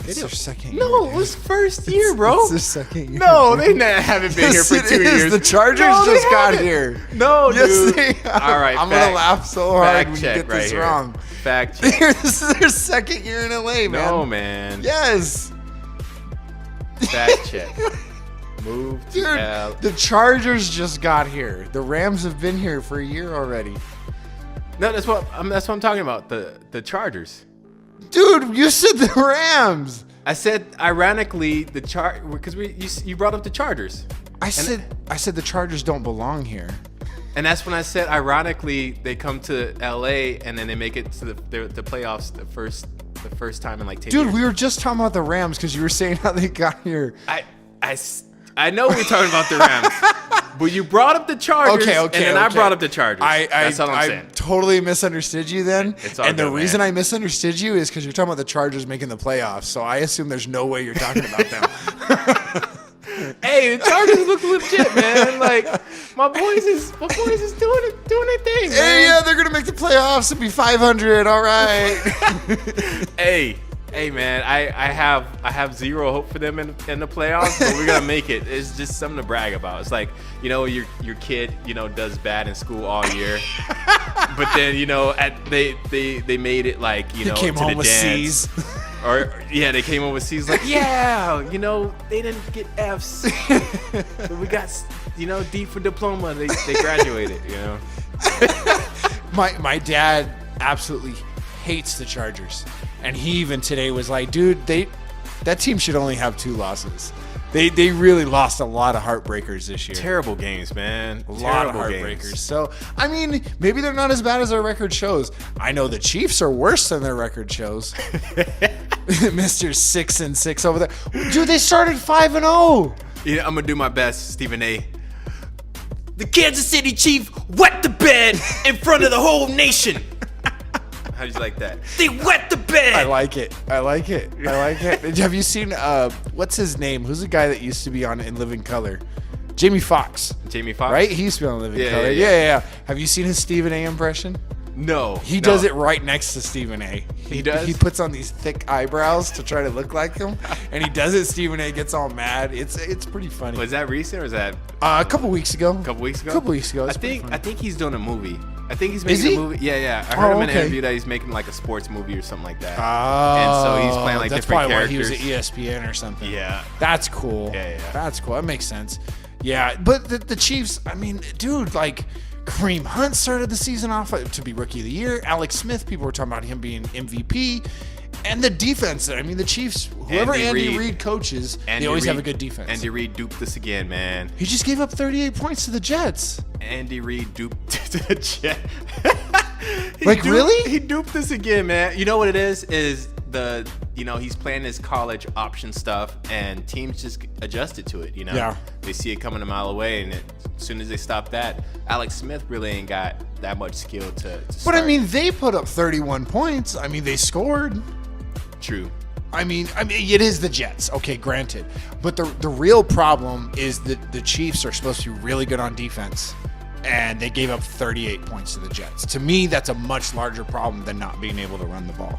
[SPEAKER 2] It's their second year.
[SPEAKER 1] No, it was first year, bro.
[SPEAKER 2] It's their second year.
[SPEAKER 1] No, they haven't been here for 2 years.
[SPEAKER 2] The Chargers just got here.
[SPEAKER 1] No,
[SPEAKER 2] yes,
[SPEAKER 1] dude.
[SPEAKER 2] They have.
[SPEAKER 1] All right,
[SPEAKER 2] I'm going to laugh so hard when you get
[SPEAKER 1] right
[SPEAKER 2] this
[SPEAKER 1] here.
[SPEAKER 2] wrong.
[SPEAKER 1] Fact check.
[SPEAKER 2] This is their second year in LA, man.
[SPEAKER 1] No, man.
[SPEAKER 2] Yes.
[SPEAKER 1] Fact check. Move to
[SPEAKER 2] Dude, the Chargers just got here. The Rams have been here for a year already.
[SPEAKER 1] No, that's what I'm talking about. The Chargers.
[SPEAKER 2] Dude, you said the Rams.
[SPEAKER 1] I said ironically because you brought up the Chargers.
[SPEAKER 2] I said the Chargers don't belong here.
[SPEAKER 1] And that's when I said ironically they come to LA and then they make it to the playoffs the first time in like 10 years.
[SPEAKER 2] Dude, we were just talking about the Rams because you were saying how they got here.
[SPEAKER 1] I know we're talking about the Rams, but you brought up the Chargers, and then I brought up the Chargers. That's all I'm saying.
[SPEAKER 2] I totally misunderstood you then.
[SPEAKER 1] It's all
[SPEAKER 2] and the
[SPEAKER 1] good,
[SPEAKER 2] reason
[SPEAKER 1] man.
[SPEAKER 2] I misunderstood you is because you're talking about the Chargers making the playoffs, so I assume there's no way you're talking about them.
[SPEAKER 1] Hey, the Chargers look legit, man. Like my boys is doing their thing, man.
[SPEAKER 2] Hey, yeah, they're gonna make the playoffs and be 500. All right.
[SPEAKER 1] Hey, man, I have zero hope for them in the playoffs, but we're gonna make it. It's just something to brag about. It's like, your kid, does bad in school all year, but then they made it like
[SPEAKER 2] he came
[SPEAKER 1] to
[SPEAKER 2] home
[SPEAKER 1] the
[SPEAKER 2] with
[SPEAKER 1] dance.
[SPEAKER 2] C's.
[SPEAKER 1] Or yeah, they came overseas like, yeah, they didn't get Fs, but we got D for diploma. They graduated.
[SPEAKER 2] My dad absolutely hates the Chargers, and he even today was like, dude, that team should only have 2 losses. They really lost a lot of heartbreakers this year.
[SPEAKER 1] Terrible games, man.
[SPEAKER 2] A lot of heartbreakers. So, I mean, maybe they're not as bad as their record shows. I know the Chiefs are worse than their record shows. Mr. 6-6 over there. Dude, they started 5-0.
[SPEAKER 1] Yeah, I'm going to do my best, Stephen A. The Kansas City Chiefs wet the bed in front of the whole nation. How'd you like that? They wet the bed.
[SPEAKER 2] I like it. Have you seen, what's his name? Who's the guy that used to be on In Living Color? Jamie Foxx.
[SPEAKER 1] Jamie Foxx?
[SPEAKER 2] Right? He used to be on Living Color. Yeah. Have you seen his Stephen A impression?
[SPEAKER 1] No.
[SPEAKER 2] He does it right next to Stephen A.
[SPEAKER 1] He does?
[SPEAKER 2] He puts on these thick eyebrows to try to look like him, and he does it. Stephen A gets all mad. It's pretty funny.
[SPEAKER 1] Was that recent or is that
[SPEAKER 2] a couple weeks ago?
[SPEAKER 1] A couple weeks ago.
[SPEAKER 2] I
[SPEAKER 1] think he's doing a movie. I think he's making a movie. Yeah. I heard him in an interview that he's making like a sports movie or something like that. And so he's playing like different characters.
[SPEAKER 2] That's probably why he was at ESPN or something.
[SPEAKER 1] Yeah.
[SPEAKER 2] That's cool.
[SPEAKER 1] Yeah.
[SPEAKER 2] That's cool. That makes sense. Yeah, but the Chiefs, I mean, dude, like Kareem Hunt started the season off to be Rookie of the Year. Alex Smith, people were talking about him being MVP. And the defense, I mean, the Chiefs, whoever Andy Reid coaches, they always have a good defense.
[SPEAKER 1] Andy Reid duped us again, man.
[SPEAKER 2] He just gave up 38 points to the Jets.
[SPEAKER 1] Andy Reid duped the Jets.
[SPEAKER 2] Really?
[SPEAKER 1] He duped us again, man. You know what it is? He's playing his college option stuff, and teams just adjusted to it,
[SPEAKER 2] Yeah.
[SPEAKER 1] They see it coming a mile away, and as soon as they stop that, Alex Smith really ain't got that much skill to start.
[SPEAKER 2] But, I mean, they put up 31 points. I mean, they scored.
[SPEAKER 1] True.
[SPEAKER 2] I mean, it is the Jets. Okay, granted. But the real problem is that the Chiefs are supposed to be really good on defense, and they gave up 38 points to the Jets. To me, that's a much larger problem than not being able to run the ball.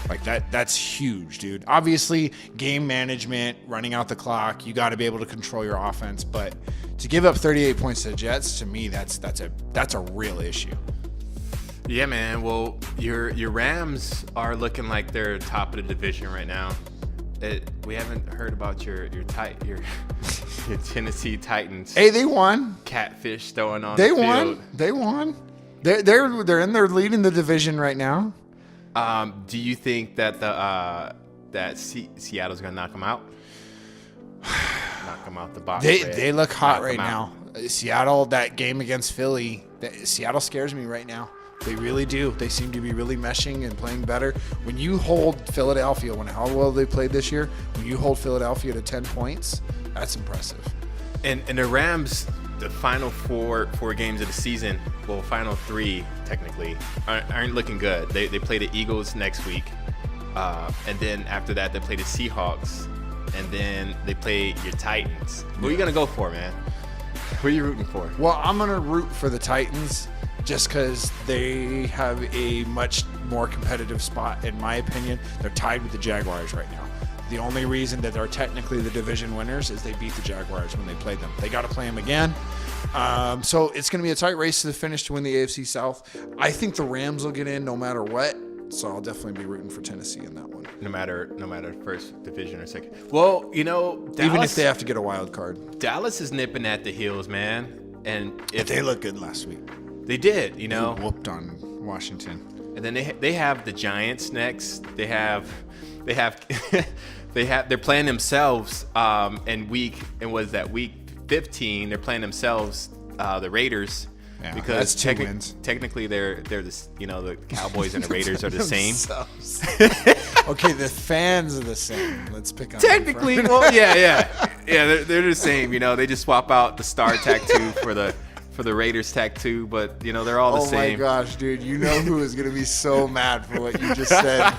[SPEAKER 2] Like that's huge, dude. Obviously, game management, running out the clock, you got to be able to control your offense. But to give up 38 points to the Jets, to me, that's a real issue.
[SPEAKER 1] Yeah, man. Well, your Rams are looking like they're top of the division right now. We haven't heard about your Tennessee Titans.
[SPEAKER 2] Hey, they won.
[SPEAKER 1] Catfish throwing on.
[SPEAKER 2] They
[SPEAKER 1] the
[SPEAKER 2] won.
[SPEAKER 1] field.
[SPEAKER 2] They won. They're in there leading the division right now.
[SPEAKER 1] Do you think that Seattle's gonna knock them out? Knock them out the box.
[SPEAKER 2] They look hot right now. Seattle, that game against Philly, Seattle scares me right now. They really do. They seem to be really meshing and playing better. When you hold Philadelphia, how well they played this year, when you hold Philadelphia to 10 points, that's impressive.
[SPEAKER 1] And the Rams, the final four games of the season, well, final 3 technically, aren't looking good. They play the Eagles next week, and then after that they play the Seahawks, and then they play your Titans. Who are you gonna go for, man? Who are you rooting for?
[SPEAKER 2] Well, I'm gonna root for the Titans just because they have a much more competitive spot, in my opinion. They're tied with the Jaguars right now. The only reason that they're technically the division winners is they beat the Jaguars when they played them. They got to play them again. So it's going to be a tight race to the finish to win the AFC South. I think the Rams will get in no matter what. So I'll definitely be rooting for Tennessee in that one.
[SPEAKER 1] No matter first division or second. Well, Dallas,
[SPEAKER 2] even if they have to get a wild card.
[SPEAKER 1] Dallas is nipping at the heels, man. And if
[SPEAKER 2] they look good last week.
[SPEAKER 1] They did,
[SPEAKER 2] They whooped on Washington.
[SPEAKER 1] And then they have the Giants next. They're playing themselves week 15. They're playing themselves, the Raiders.
[SPEAKER 2] Yeah,
[SPEAKER 1] because
[SPEAKER 2] that's 2 wins.
[SPEAKER 1] Technically they're the Cowboys and the Raiders are the same.
[SPEAKER 2] Okay, the fans are the same. Let's pick on
[SPEAKER 1] technically. Well, yeah. They're the same. They just swap out the star tattoo for the Raiders tattoo, but they're all the same.
[SPEAKER 2] Oh my gosh, dude! You know who is gonna be so mad for what you just said?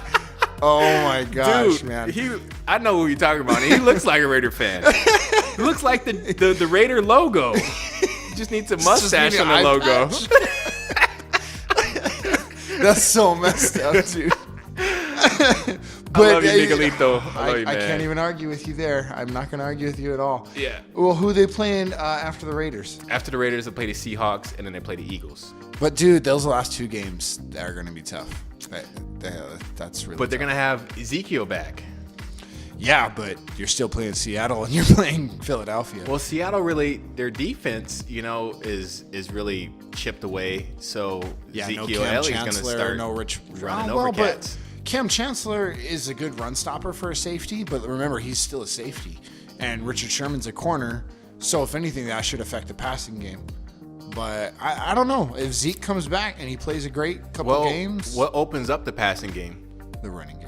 [SPEAKER 2] Oh my gosh,
[SPEAKER 1] dude,
[SPEAKER 2] man!
[SPEAKER 1] I know who you're talking about. He looks like a Raider fan. He looks like the Raider logo. He just needs a mustache on the logo.
[SPEAKER 2] That's so messed up, dude.
[SPEAKER 1] I love you, Miguelito.
[SPEAKER 2] I can't even argue with you there. I'm not going to argue with you at all.
[SPEAKER 1] Yeah.
[SPEAKER 2] Well, who are they playing after the Raiders?
[SPEAKER 1] After the Raiders, they play the Seahawks, and then they play the Eagles.
[SPEAKER 2] But, dude, those last 2 games are going to be tough. That's really.
[SPEAKER 1] But they're
[SPEAKER 2] tough.
[SPEAKER 1] gonna have Ezekiel back.
[SPEAKER 2] Yeah, but you're still playing Seattle and you're playing Philadelphia.
[SPEAKER 1] Well, Seattle really, their defense, is really chipped away. So
[SPEAKER 2] yeah,
[SPEAKER 1] Ezekiel
[SPEAKER 2] no Cam
[SPEAKER 1] Elliott's going to
[SPEAKER 2] Chancellor,
[SPEAKER 1] start
[SPEAKER 2] no Rich
[SPEAKER 1] running over cats.
[SPEAKER 2] But Cam Chancellor is a good run stopper for a safety, but remember, he's still a safety. And Richard Sherman's a corner, so if anything, that should affect the passing game. But I don't know. If Zeke comes back and he plays a great couple games.
[SPEAKER 1] What opens up the passing game?
[SPEAKER 2] The running game.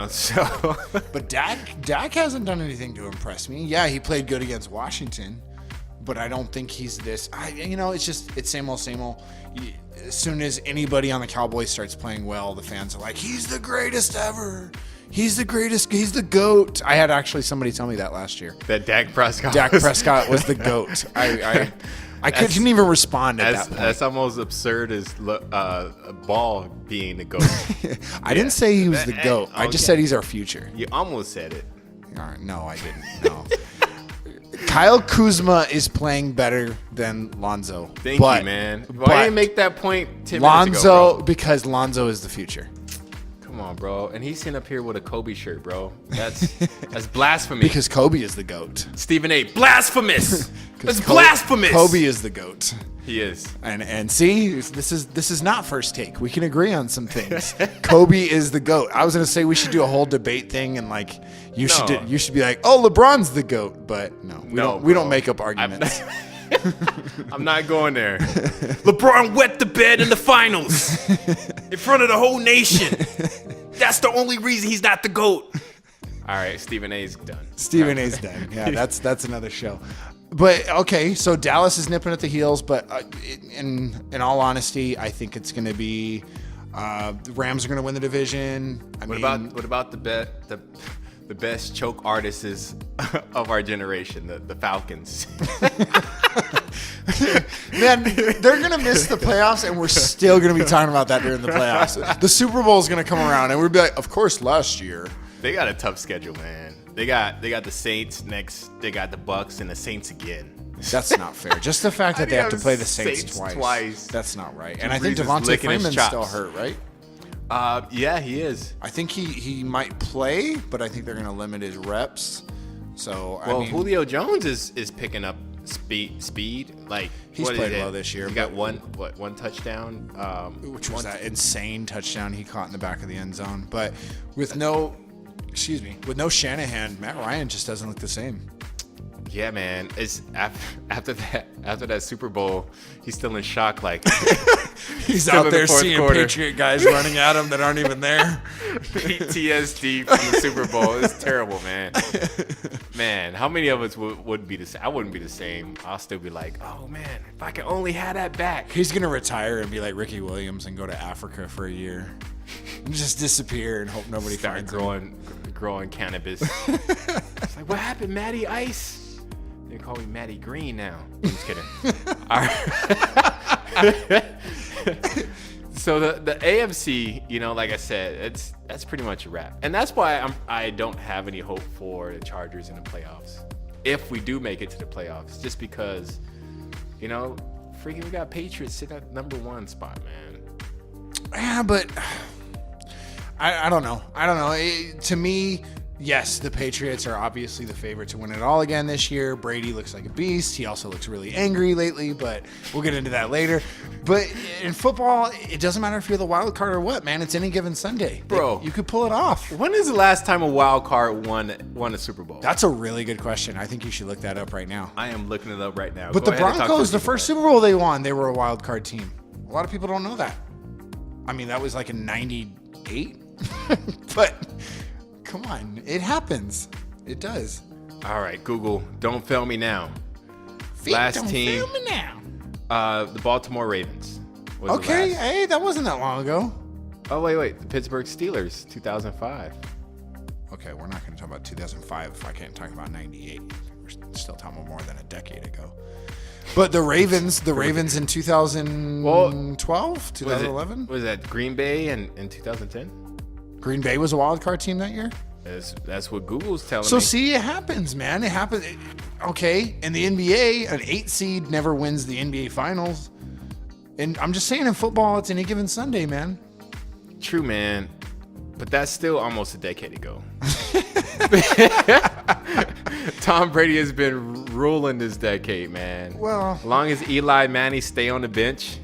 [SPEAKER 1] So.
[SPEAKER 2] But Dak hasn't done anything to impress me. Yeah, he played good against Washington, but I don't think he's this. It's same old, same old. As soon as anybody on the Cowboys starts playing well, the fans are like, he's the greatest ever. He's the greatest. He's the GOAT. I had actually somebody tell me that last year.
[SPEAKER 1] That Dak Prescott
[SPEAKER 2] was the GOAT. I couldn't even respond at that point.
[SPEAKER 1] That's almost absurd as a ball being the GOAT.
[SPEAKER 2] I didn't say he was the GOAT. I just said he's our future.
[SPEAKER 1] You almost said it.
[SPEAKER 2] No, I didn't. No. Kyle Kuzma is playing better than Lonzo.
[SPEAKER 1] Thank you, man. Why didn't you make that point 10 minutes ago,
[SPEAKER 2] Lonzo,
[SPEAKER 1] bro?
[SPEAKER 2] because Lonzo is the future.
[SPEAKER 1] Come on, bro. And he's sitting up here with a Kobe shirt, bro. That's blasphemy.
[SPEAKER 2] Because Kobe is the GOAT.
[SPEAKER 1] Stephen A. Blasphemous. That's blasphemous.
[SPEAKER 2] Kobe is the GOAT.
[SPEAKER 1] He is.
[SPEAKER 2] And see, this is not first take. We can agree on some things. Kobe is the GOAT. I was gonna say we should do a whole debate thing and like you should be like, oh, LeBron's the GOAT, but no, we don't make up arguments.
[SPEAKER 1] I'm not going there. LeBron wet the bed in the finals in front of the whole nation. That's the only reason he's not the GOAT. All right, Stephen A's done.
[SPEAKER 2] Stephen A's done. Yeah, that's another show. But okay, so Dallas is nipping at the heels. But in all honesty, I think it's going to be the Rams are going to win the division.
[SPEAKER 1] What about the best choke artists of our generation, the Falcons?
[SPEAKER 2] Man, they're going to miss the playoffs, and we're still going to be talking about that during the playoffs. The Super Bowl is going to come around, and we'll be like, of course, last year.
[SPEAKER 1] They got a tough schedule, man. They got the Saints next. They got the Bucks and the Saints again.
[SPEAKER 2] That's not fair. Just the fact that they have to play the Saints twice. That's not right. And I think Devontae Freeman's still hurt, right?
[SPEAKER 1] Yeah, he is.
[SPEAKER 2] I think he might play, but I think they're going to limit his reps. So
[SPEAKER 1] Julio Jones is picking up speed. Like
[SPEAKER 2] he's played well this year.
[SPEAKER 1] He got one touchdown,
[SPEAKER 2] which was that insane touchdown he caught in the back of the end zone. But with no Shanahan, Matt Ryan just doesn't look the same.
[SPEAKER 1] Yeah, man. It's after that Super Bowl, he's still in shock. Like
[SPEAKER 2] he's out there seeing Patriot guys running at him that aren't even there.
[SPEAKER 1] PTSD from the Super Bowl. It's terrible, man. Man, how many of us would be the same? I wouldn't be the same. I'll still be like, oh man, if I could only have that back.
[SPEAKER 2] He's gonna retire and be like Ricky Williams and go to Africa for a year, and just disappear and hope nobody finds him.
[SPEAKER 1] Growing cannabis. It's like, what happened, Matty Ice? They call me Matty Green now. I'm just kidding. All right. So the AFC, like I said, that's pretty much a wrap, and that's why I don't have any hope for the Chargers in the playoffs. If we do make it to the playoffs, just because, freaking we got Patriots sitting at number 1 spot, man.
[SPEAKER 2] Yeah, but I don't know. To me, yes, the Patriots are obviously the favorite to win it all again this year. Brady looks like a beast. He also looks really angry lately, but we'll get into that later. But in football, it doesn't matter if you're the wild card or what, man. It's any given Sunday.
[SPEAKER 1] Bro.
[SPEAKER 2] You could pull it off.
[SPEAKER 1] When is the last time a wild card won a Super Bowl?
[SPEAKER 2] That's a really good question. I think you should look that up right now.
[SPEAKER 1] I am looking it up right now.
[SPEAKER 2] But the Broncos, the first Super Bowl they won, they were a wild card team. A lot of people don't know that. I mean, that was like in 98. But come on, it happens. It does.
[SPEAKER 1] All right, Google, don't fail me now.
[SPEAKER 2] Last
[SPEAKER 1] team,
[SPEAKER 2] fail me now.
[SPEAKER 1] The Baltimore Ravens.
[SPEAKER 2] Okay, hey, that wasn't that long ago.
[SPEAKER 1] Oh wait, the Pittsburgh Steelers, 2005.
[SPEAKER 2] Okay, we're not going to talk about 2005 if I can't talk about 98. We're still talking about more than a decade ago. But the Ravens in 2012, 2011?
[SPEAKER 1] Was that Green Bay in 2010?
[SPEAKER 2] Green Bay was a wild card team that year?
[SPEAKER 1] That's what Google's telling me.
[SPEAKER 2] So see, it happens, man. It happens. Okay, in the NBA, an 8 seed never wins the NBA Finals. And I'm just saying, in football, it's any given Sunday, man.
[SPEAKER 1] True, man. But that's still almost a decade ago. Tom Brady has been ruling this decade, man.
[SPEAKER 2] Well,
[SPEAKER 1] as long as Eli Manning stay on the bench.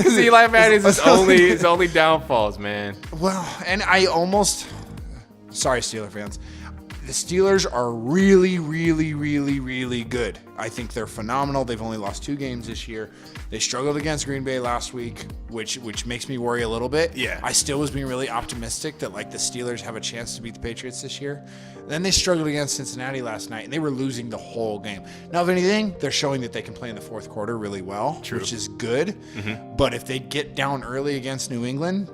[SPEAKER 1] Eli Manning's his only downfalls, man.
[SPEAKER 2] Well, and sorry, Steeler fans. The Steelers are really, really, really, really good. I think they're phenomenal. They've only lost 2 games this year. They struggled against Green Bay last week, which makes me worry a little bit.
[SPEAKER 1] Yeah.
[SPEAKER 2] I still was being really optimistic that the Steelers have a chance to beat the Patriots this year. Then they struggled against Cincinnati last night, and they were losing the whole game. Now, if anything, they're showing that they can play in the fourth quarter really well, which is good. Mm-hmm. But if they get down early against New England,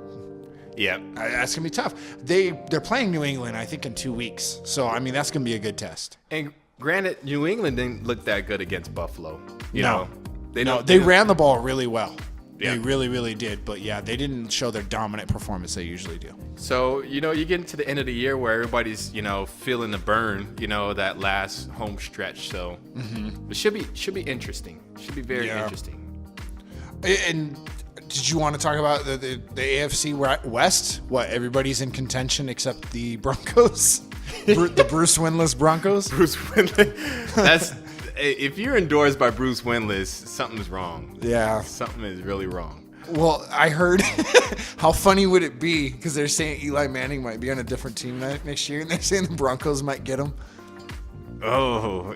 [SPEAKER 1] yeah,
[SPEAKER 2] that's gonna be tough. They're playing New England, I think, in 2 weeks. So I mean, that's gonna be a good test.
[SPEAKER 1] And granted, New England didn't look that good against Buffalo. You know,
[SPEAKER 2] they ran the ball really well.
[SPEAKER 1] Yeah.
[SPEAKER 2] They really, really did. But yeah, they didn't show their dominant performance they usually do.
[SPEAKER 1] So you get into the end of the year where everybody's feeling the burn. That last home stretch. So it should be interesting. Should be very interesting.
[SPEAKER 2] And did you want to talk about the AFC West? What, everybody's in contention except the Broncos? The Bruce Winless Broncos?
[SPEAKER 1] Bruce Winless. That's if you're endorsed by Bruce Winless, something's wrong.
[SPEAKER 2] Yeah.
[SPEAKER 1] Something is really wrong.
[SPEAKER 2] Well, I heard how funny would it be because they're saying Eli Manning might be on a different team next year, and they're saying the Broncos might get him.
[SPEAKER 1] Oh,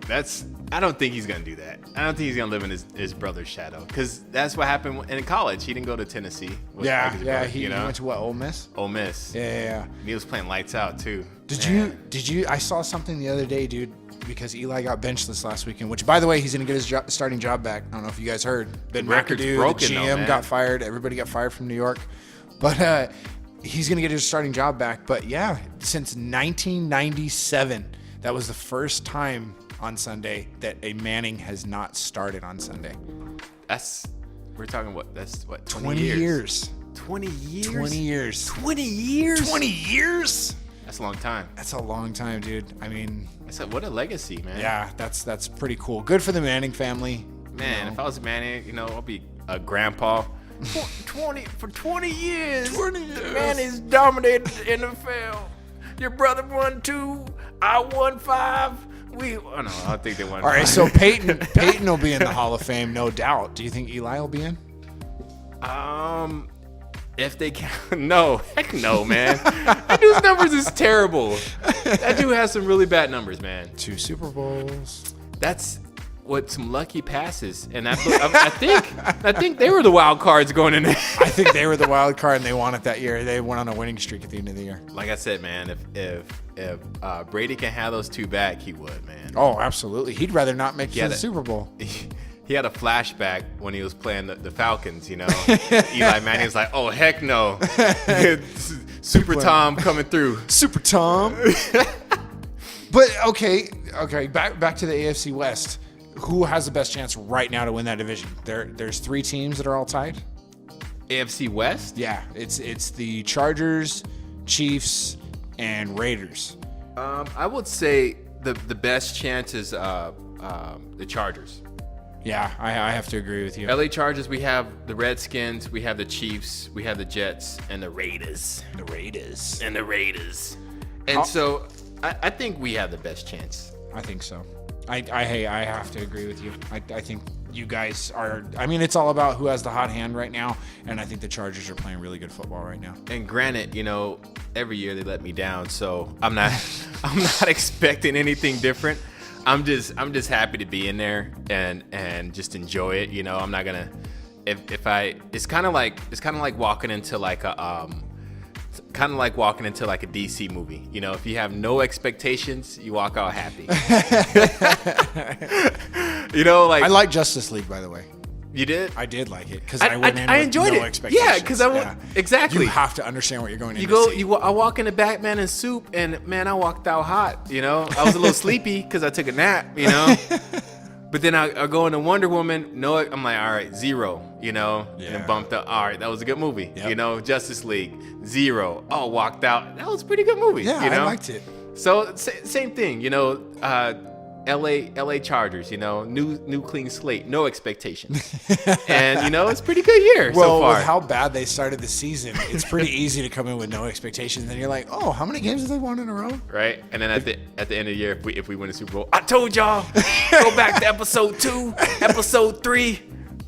[SPEAKER 1] I don't think he's going to do that. I don't think he's going to live in his brother's shadow because that's what happened in college. He didn't go to Tennessee.
[SPEAKER 2] He went to what, Ole Miss?
[SPEAKER 1] Ole Miss.
[SPEAKER 2] Yeah.
[SPEAKER 1] And he was playing lights out too.
[SPEAKER 2] Did you? I saw something the other day, dude, because Eli got benched this last weekend, which, by the way, he's going to get his starting job back. I don't know if you guys heard. Ben McAdoo,
[SPEAKER 1] broken,
[SPEAKER 2] the GM,
[SPEAKER 1] though,
[SPEAKER 2] got fired. Everybody got fired from New York. But he's going to get his starting job back. But, yeah, since 1997, that was the first time on Sunday that a Manning has not started on Sunday.
[SPEAKER 1] We're talking what? That's what?
[SPEAKER 2] 20 years.
[SPEAKER 1] 20 years?
[SPEAKER 2] 20 years.
[SPEAKER 1] 20 years?
[SPEAKER 2] 20 years?
[SPEAKER 1] That's a long time.
[SPEAKER 2] That's a long time, dude. I mean,
[SPEAKER 1] what a legacy, man.
[SPEAKER 2] Yeah, that's pretty cool. Good for the Manning family.
[SPEAKER 1] Man, if I was Manning, I'll be a grandpa. 20 years.
[SPEAKER 2] 20 years.
[SPEAKER 1] The Manning's dominated the NFL. Your brother won 2. I won 5. I don't think they won.
[SPEAKER 2] All right, so Peyton will be in the Hall of Fame, no doubt. Do you think Eli will be in?
[SPEAKER 1] If they can, no, heck no, man. That dude's numbers is terrible. That dude has some really bad numbers, man.
[SPEAKER 2] 2 Super Bowls.
[SPEAKER 1] That's what some lucky passes, and I think they were the wild cards going in there.
[SPEAKER 2] I think they were the wild card, and they won it that year. They went on a winning streak at the end of the year.
[SPEAKER 1] Like I said, man, if Brady can have those 2 back, he would, man.
[SPEAKER 2] Oh, absolutely. He'd rather not make it to the Super Bowl.
[SPEAKER 1] He had a flashback when he was playing the Falcons, Eli Manning was like, oh, heck no. Super Tom coming through.
[SPEAKER 2] Super Tom. But, okay, back to the AFC West. Who has the best chance right now to win that division? There's 3 teams that are all tied.
[SPEAKER 1] AFC West?
[SPEAKER 2] Yeah, it's the Chargers, Chiefs, and Raiders.
[SPEAKER 1] I would say the best chance is the Chargers.
[SPEAKER 2] Yeah, I have to agree with you.
[SPEAKER 1] LA Chargers, we have the Redskins, we have the Chiefs, we have the Jets, and the Raiders. And so I think we have the best chance.
[SPEAKER 2] I think so. I have to agree with you. I think you guys are. I mean, it's all about who has the hot hand right now, and I think the Chargers are playing really good football right now.
[SPEAKER 1] And granted, every year they let me down, so I'm not expecting anything different. I'm just happy to be in there and just enjoy it. I'm not gonna it's kind of like walking into like a DC movie. If you have no expectations, you walk out happy.
[SPEAKER 2] I like Justice League, by the way.
[SPEAKER 1] You did?
[SPEAKER 2] I did like it because I went in
[SPEAKER 1] I
[SPEAKER 2] with
[SPEAKER 1] enjoyed
[SPEAKER 2] no
[SPEAKER 1] it.
[SPEAKER 2] expectations.
[SPEAKER 1] Yeah, because exactly.
[SPEAKER 2] You have to understand what you're going into.
[SPEAKER 1] I walk into Batman and Soup, and man, I walked out hot. I was a little sleepy because I took a nap. But then I go into Wonder Woman. No, I'm like, all right, 0. And then bumped up. All right, that was a good movie. Yep. Justice League 0. Oh, walked out. That was a pretty good movie.
[SPEAKER 2] Yeah, I liked it.
[SPEAKER 1] So same thing. LA Chargers, new clean slate, no expectations. And, it's a pretty good year so
[SPEAKER 2] Well,
[SPEAKER 1] far.
[SPEAKER 2] with how bad they started the season, it's pretty easy to come in with no expectations. And then you're like, oh, how many games have they won in a row?
[SPEAKER 1] Right? And then at the end of the year, if we win the Super Bowl, I told y'all, go back to episode 2, episode 3.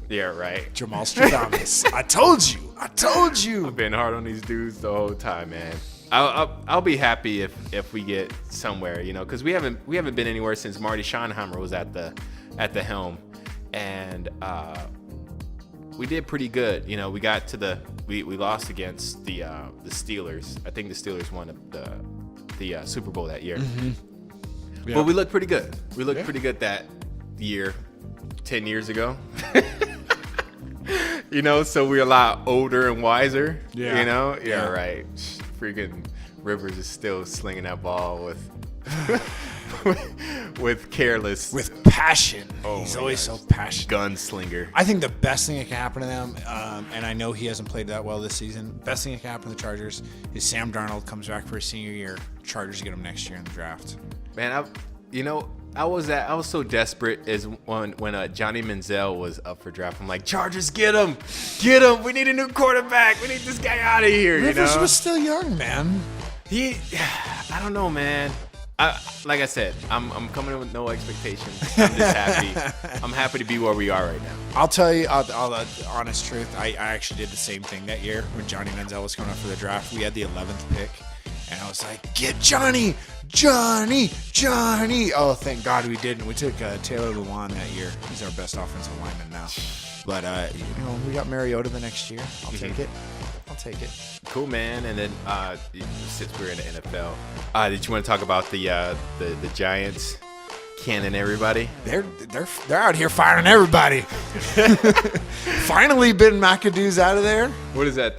[SPEAKER 1] Yeah, right.
[SPEAKER 2] Jamal Stradamus. I told you.
[SPEAKER 1] I've been hard on these dudes the whole time, man. I'll be happy if we get somewhere, because we haven't been anywhere since Marty Schottenheimer was at the helm, and we did pretty good. We got to we lost against the Steelers. I think the Steelers won the Super Bowl that year,
[SPEAKER 2] Yeah.
[SPEAKER 1] but we looked pretty good. We looked pretty good that year, 10 years ago. So we're a lot older and wiser.
[SPEAKER 2] Yeah.
[SPEAKER 1] Yeah, right. Freaking Rivers is still slinging that ball with careless,
[SPEAKER 2] With passion.
[SPEAKER 1] Oh
[SPEAKER 2] He's
[SPEAKER 1] my
[SPEAKER 2] always
[SPEAKER 1] gosh.
[SPEAKER 2] so passionate.
[SPEAKER 1] gunslinger.
[SPEAKER 2] I think the best thing that can happen to them, and I know he hasn't played that well this season, best thing that can happen to the Chargers is Sam Darnold comes back for his senior year. Chargers get him next year in the draft.
[SPEAKER 1] Man, I was so desperate as when Johnny Manziel was up for draft. I'm like, Chargers, get him. We need a new quarterback. We need this guy out of here.
[SPEAKER 2] Rivers was still young, man.
[SPEAKER 1] I don't know, man. Like I said, I'm coming in with no expectations. I'm just happy. I'm happy to be where we are right now.
[SPEAKER 2] I'll tell you, all the honest truth, I actually did the same thing that year when Johnny Manziel was coming up for the draft. We had the 11th pick, and I was like, get Johnny. Oh, thank God we didn't. We took Taylor Lewan that year. He's our best offensive lineman now. But, we got Mariota the next year. I'll take it.
[SPEAKER 1] Cool, man. And then since we're in the NFL, did you want to talk about the Giants canning everybody?
[SPEAKER 2] They're out here firing everybody. Finally, Ben McAdoo's out of there.
[SPEAKER 1] What is that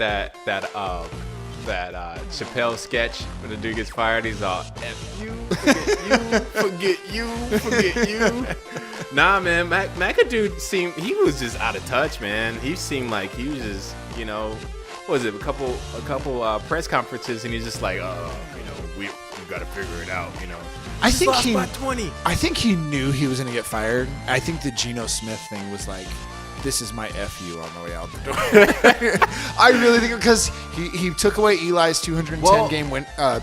[SPEAKER 1] Chappelle sketch when the dude gets fired? He's all, F you, forget you. Nah, man, McAdoo he was just out of touch, man. He seemed like he was just, what was it, a couple press conferences, and he's just like, we got to figure it out,
[SPEAKER 2] I think
[SPEAKER 1] lost by 20.
[SPEAKER 2] I think he knew he was going to get fired. I think the Geno Smith thing was like, this is my FU on the way out the door. I really think because he took away Eli's 210 game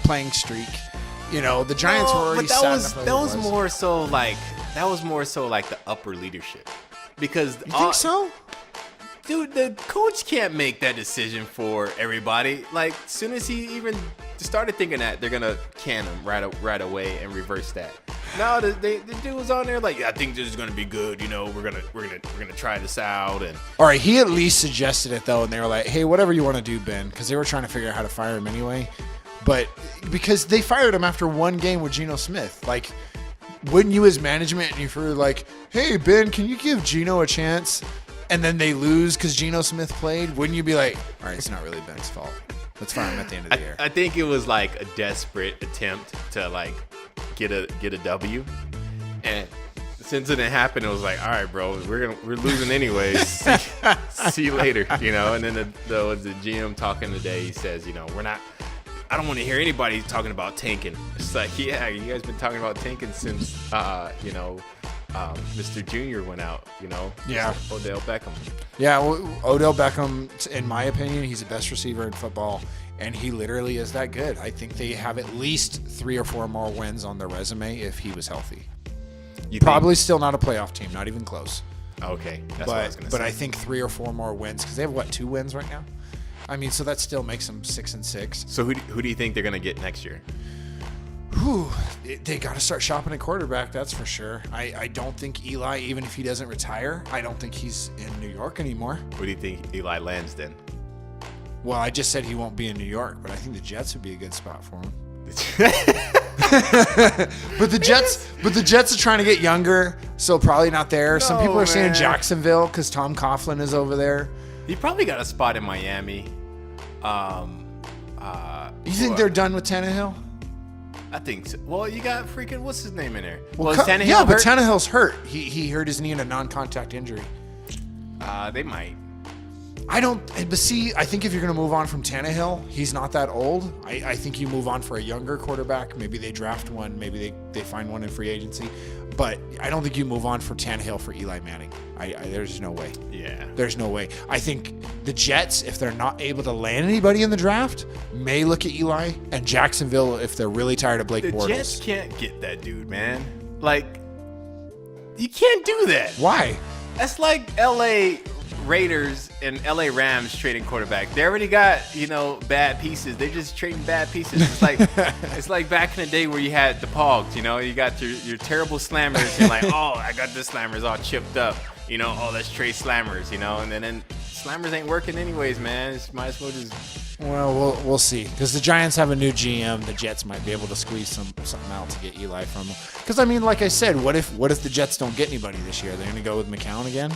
[SPEAKER 2] playing streak. The Giants were already
[SPEAKER 1] that was more so like the upper leadership, because
[SPEAKER 2] You think so?
[SPEAKER 1] Dude, the coach can't make that decision for everybody. Like, as soon as he even started thinking that, they're gonna can him right away and reverse that. No, the dude was on there like, I think this is gonna be good. We're gonna try this out. And
[SPEAKER 2] All right, he at least suggested it though, and they were like, hey, whatever you want to do, Ben, because they were trying to figure out how to fire him anyway. But because they fired him after one game with Geno Smith, like, wouldn't you as management and you were like, hey, Ben, can you give Geno a chance? And then they lose because Geno Smith played, wouldn't you be like, all right, it's not really Ben's fault. Let's fire him at the end of the year.
[SPEAKER 1] I think it was like a desperate attempt to like get a W, and since it didn't happen, it was like, all right, bro, we're losing anyways. See you later, And then the GM talking today, he says, we're not. I don't want to hear anybody talking about tanking. It's like, yeah, you guys been talking about tanking since Mr. Junior went out,
[SPEAKER 2] Yeah.
[SPEAKER 1] Odell Beckham.
[SPEAKER 2] Yeah, well, Odell Beckham, in my opinion, he's the best receiver in football, and he literally is that good. I think they have at least 3 or 4 more wins on their resume if he was healthy. Probably still not a playoff team, not even close.
[SPEAKER 1] Okay, that's what I was going to say.
[SPEAKER 2] But I think 3 or 4 more wins, because they have, 2 wins right now? I mean, so that still makes them 6-6.
[SPEAKER 1] So who do you think they're going to get next year?
[SPEAKER 2] They got to start shopping at quarterback, that's for sure. I don't think Eli, even if he doesn't retire, I don't think he's in New York anymore.
[SPEAKER 1] What do you think Eli lands then?
[SPEAKER 2] Well, I just said he won't be in New York, but I think the Jets would be a good spot for him. But the Jets are trying to get younger, so probably not there. Some people are saying Jacksonville because Tom Coughlin is over there.
[SPEAKER 1] He probably got a spot in Miami.
[SPEAKER 2] You think they're done with Tannehill?
[SPEAKER 1] I think so. Well, you got freaking what's his name in there?
[SPEAKER 2] Well,
[SPEAKER 1] is Tannehill
[SPEAKER 2] yeah, but
[SPEAKER 1] hurt?
[SPEAKER 2] Tannehill's hurt. He hurt his knee in a non-contact injury.
[SPEAKER 1] They might.
[SPEAKER 2] But see, I think if you're going to move on from Tannehill, he's not that old. I think you move on for a younger quarterback. Maybe they draft one. Maybe they find one in free agency. But I don't think you move on for Tannehill for Eli Manning. There's no way.
[SPEAKER 1] Yeah.
[SPEAKER 2] There's no way. I think the Jets, if they're not able to land anybody in the draft, may look at Eli. And Jacksonville, if they're really tired of Blake Bortles.
[SPEAKER 1] The Jets can't get that dude, man. Like, you can't do that.
[SPEAKER 2] Why?
[SPEAKER 1] That's like L.A. Raiders and LA Rams trading quarterback. They already got, bad pieces. They're just trading bad pieces. It's like back in the day where you had the Pogs, you got your terrible slammers. You're like, oh, I got this slammers all chipped up. Oh, let's trade slammers, and then slammers ain't working anyways, man. It's might as well just.
[SPEAKER 2] Well, we'll see. Because the Giants have a new GM. The Jets might be able to squeeze something out to get Eli from them. Because, like I said, what if the Jets don't get anybody this year? They're going to go with McCown again?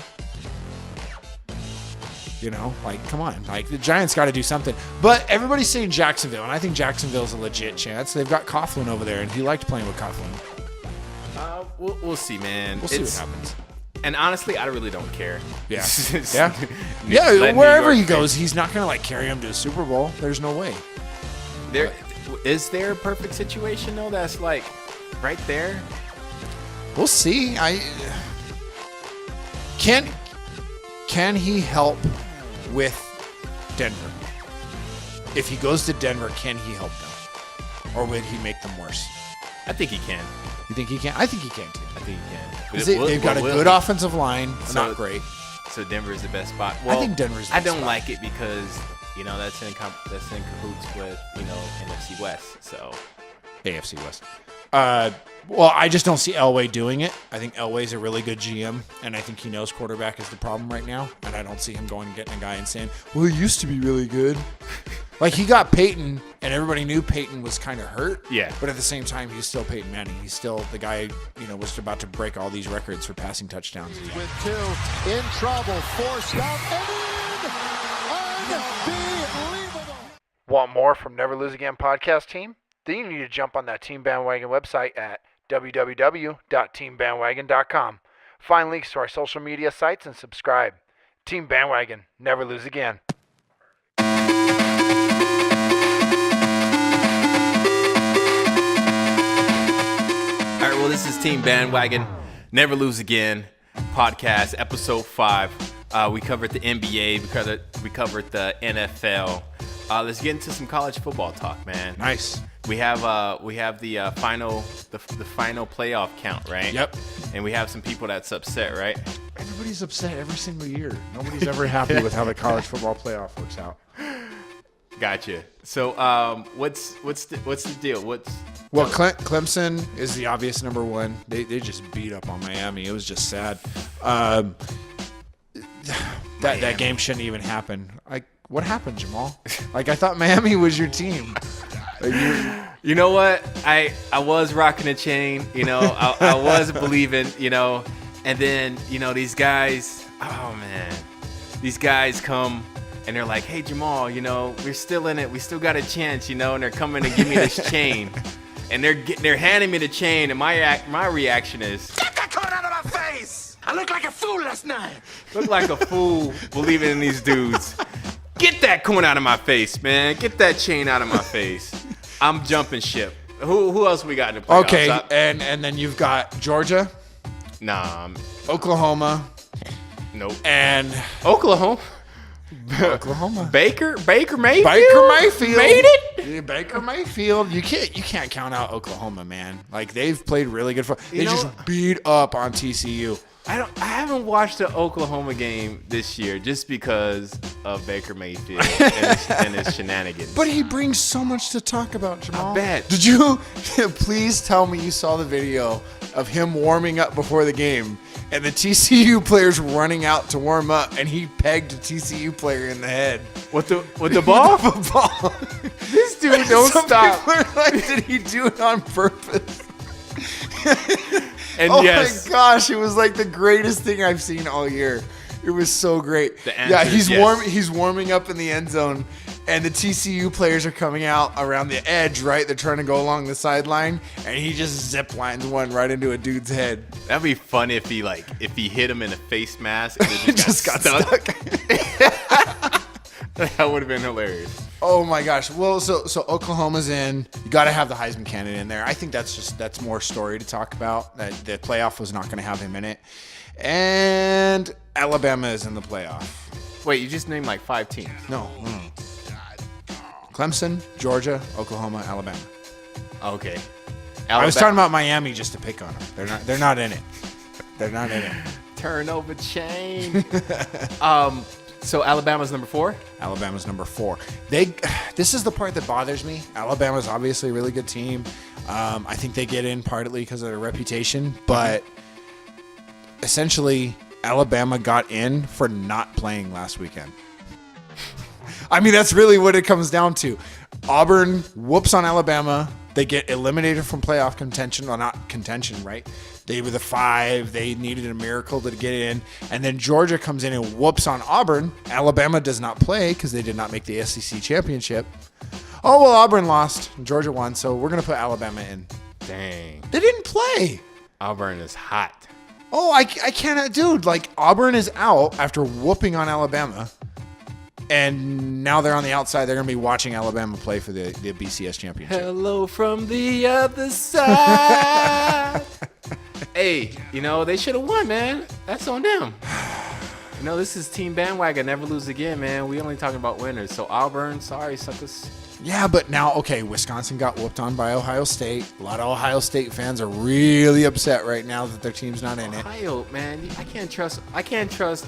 [SPEAKER 2] Come on. The Giants got to do something. But everybody's saying Jacksonville, and I think Jacksonville's a legit chance. They've got Coughlin over there, and he liked playing with Coughlin.
[SPEAKER 1] We'll see, man.
[SPEAKER 2] We'll see what happens.
[SPEAKER 1] And honestly, I really don't care.
[SPEAKER 2] Yeah. Yeah, wherever he goes, he's not going to, carry him to a Super Bowl. There's no way.
[SPEAKER 1] Is there a perfect situation, though, that's, right there?
[SPEAKER 2] We'll see. Can he help with Denver? If he goes to Denver, can he help them? Or would he make them worse?
[SPEAKER 1] I think he can.
[SPEAKER 2] You think he can? I think he can, too.
[SPEAKER 1] I think he can.
[SPEAKER 2] They've got a good offensive line. Not great.
[SPEAKER 1] So Denver is the best spot. Well,
[SPEAKER 2] I think Denver's the best
[SPEAKER 1] I don't
[SPEAKER 2] spot.
[SPEAKER 1] like it because, that's in cahoots with, NFC West. So
[SPEAKER 2] AFC West. I just don't see Elway doing it. I think Elway's a really good GM, and I think he knows quarterback is the problem right now. And I don't see him going and getting a guy and saying, well, he used to be really good. He got Peyton, and everybody knew Peyton was kind of hurt.
[SPEAKER 1] Yeah.
[SPEAKER 2] But at the same time, he's still Peyton Manning. He's still the guy, was about to break all these records for passing touchdowns.
[SPEAKER 3] With two, in trouble, forced out, and unbelievable.
[SPEAKER 2] Want more from Never Lose Again podcast team? Then you need to jump on that Team Bandwagon website at www.teambandwagon.com. Find links to our social media sites and subscribe. Team Bandwagon, never lose again.
[SPEAKER 1] All right, well, this is Team Bandwagon, Never Lose Again podcast, episode 5. We covered the NBA, we covered the NFL. Let's get into some college football talk, man.
[SPEAKER 2] Nice.
[SPEAKER 1] We have the final playoff count, right?
[SPEAKER 2] Yep.
[SPEAKER 1] And we have some people that's upset, right?
[SPEAKER 2] Everybody's upset every single year. Nobody's ever happy with how the college football playoff works out.
[SPEAKER 1] Gotcha. So, what's the deal?
[SPEAKER 2] Clemson is the obvious number one. They just beat up on Miami. It was just sad. That game shouldn't even happen. What happened, Jamal? I thought Miami was your team.
[SPEAKER 1] You know what? I was rocking a chain. I was believing. And then these guys. Oh man, these guys come. And they're like, hey, Jamal, we're still in it. We still got a chance, and they're coming to give me this chain. And they're handing me the chain, and my reaction is,
[SPEAKER 4] get that cone out of my face! I looked like a fool last night.
[SPEAKER 1] Look like a fool believing in these dudes. Get that cone out of my face, man. Get that chain out of my face. I'm jumping ship. Who else we got in the playoffs?
[SPEAKER 2] Okay, and then you've got Georgia.
[SPEAKER 1] Nah.
[SPEAKER 2] Oklahoma.
[SPEAKER 1] Nope.
[SPEAKER 2] And
[SPEAKER 1] Oklahoma. Baker Mayfield
[SPEAKER 2] made it. Yeah, Baker Mayfield. You can't count out Oklahoma, man. They've played really good football. They just beat up on TCU.
[SPEAKER 1] I haven't watched the Oklahoma game this year just because of Baker Mayfield and his shenanigans.
[SPEAKER 2] But he brings so much to talk about, Jamal.
[SPEAKER 1] I bet.
[SPEAKER 2] Did you please tell me you saw the video of him warming up before the game? And the TCU players running out to warm up, and he pegged a TCU player in the head.
[SPEAKER 1] With the ball?
[SPEAKER 2] With the ball.
[SPEAKER 1] This dude don't stop.
[SPEAKER 2] People are like, did he do it on purpose?
[SPEAKER 1] And
[SPEAKER 2] oh
[SPEAKER 1] yes.
[SPEAKER 2] my gosh, it was like the greatest thing I've seen all year. It was so great.
[SPEAKER 1] The answer
[SPEAKER 2] he's
[SPEAKER 1] is yes.
[SPEAKER 2] He's warming up in the end zone, and the TCU players are coming out around the edge, right? They're trying to go along the sideline, and he just zip lines one right into a dude's head.
[SPEAKER 1] That'd be funny if he hit him in a face mask and it just got stuck. That would have been hilarious.
[SPEAKER 2] Oh my gosh. Well, so Oklahoma's in. You got to have the Heisman candidate in there. I think that's more story to talk about. That the playoff was not going to have him in it. And Alabama is in the playoff.
[SPEAKER 1] Wait, you just named like 5 teams.
[SPEAKER 2] No. Clemson, Georgia, Oklahoma, Alabama.
[SPEAKER 1] Okay.
[SPEAKER 2] I was talking about Miami just to pick on them. They're not in it. They're not in it.
[SPEAKER 1] Turnover chain. So Alabama's number 4?
[SPEAKER 2] Alabama's number 4. This is the part that bothers me. Alabama's obviously a really good team. I think they get in partly because of their reputation, but essentially Alabama got in for not playing last weekend. I mean, that's really what it comes down to. Auburn whoops on Alabama. They get eliminated from playoff contention. Well, not contention, right? They were the 5. They needed a miracle to get in. And then Georgia comes in and whoops on Auburn. Alabama does not play because they did not make the SEC championship. Oh, well, Auburn lost. Georgia won, so we're going to put Alabama in.
[SPEAKER 1] Dang.
[SPEAKER 2] They didn't play.
[SPEAKER 1] Auburn is hot.
[SPEAKER 2] Oh, I can't. Dude, like, Auburn is out after whooping on Alabama. And now they're on the outside. They're going to be watching Alabama play for the BCS championship.
[SPEAKER 1] Hello from the other side. Hey, they should have won, man. That's on them. This is Team Bandwagon. Never lose again, man. We only talking about winners. So Auburn, sorry, suckers.
[SPEAKER 2] Yeah, but now, okay, Wisconsin got whooped on by Ohio State. A lot of Ohio State fans are really upset right now that their team's not in it.
[SPEAKER 1] Ohio, man, I can't trust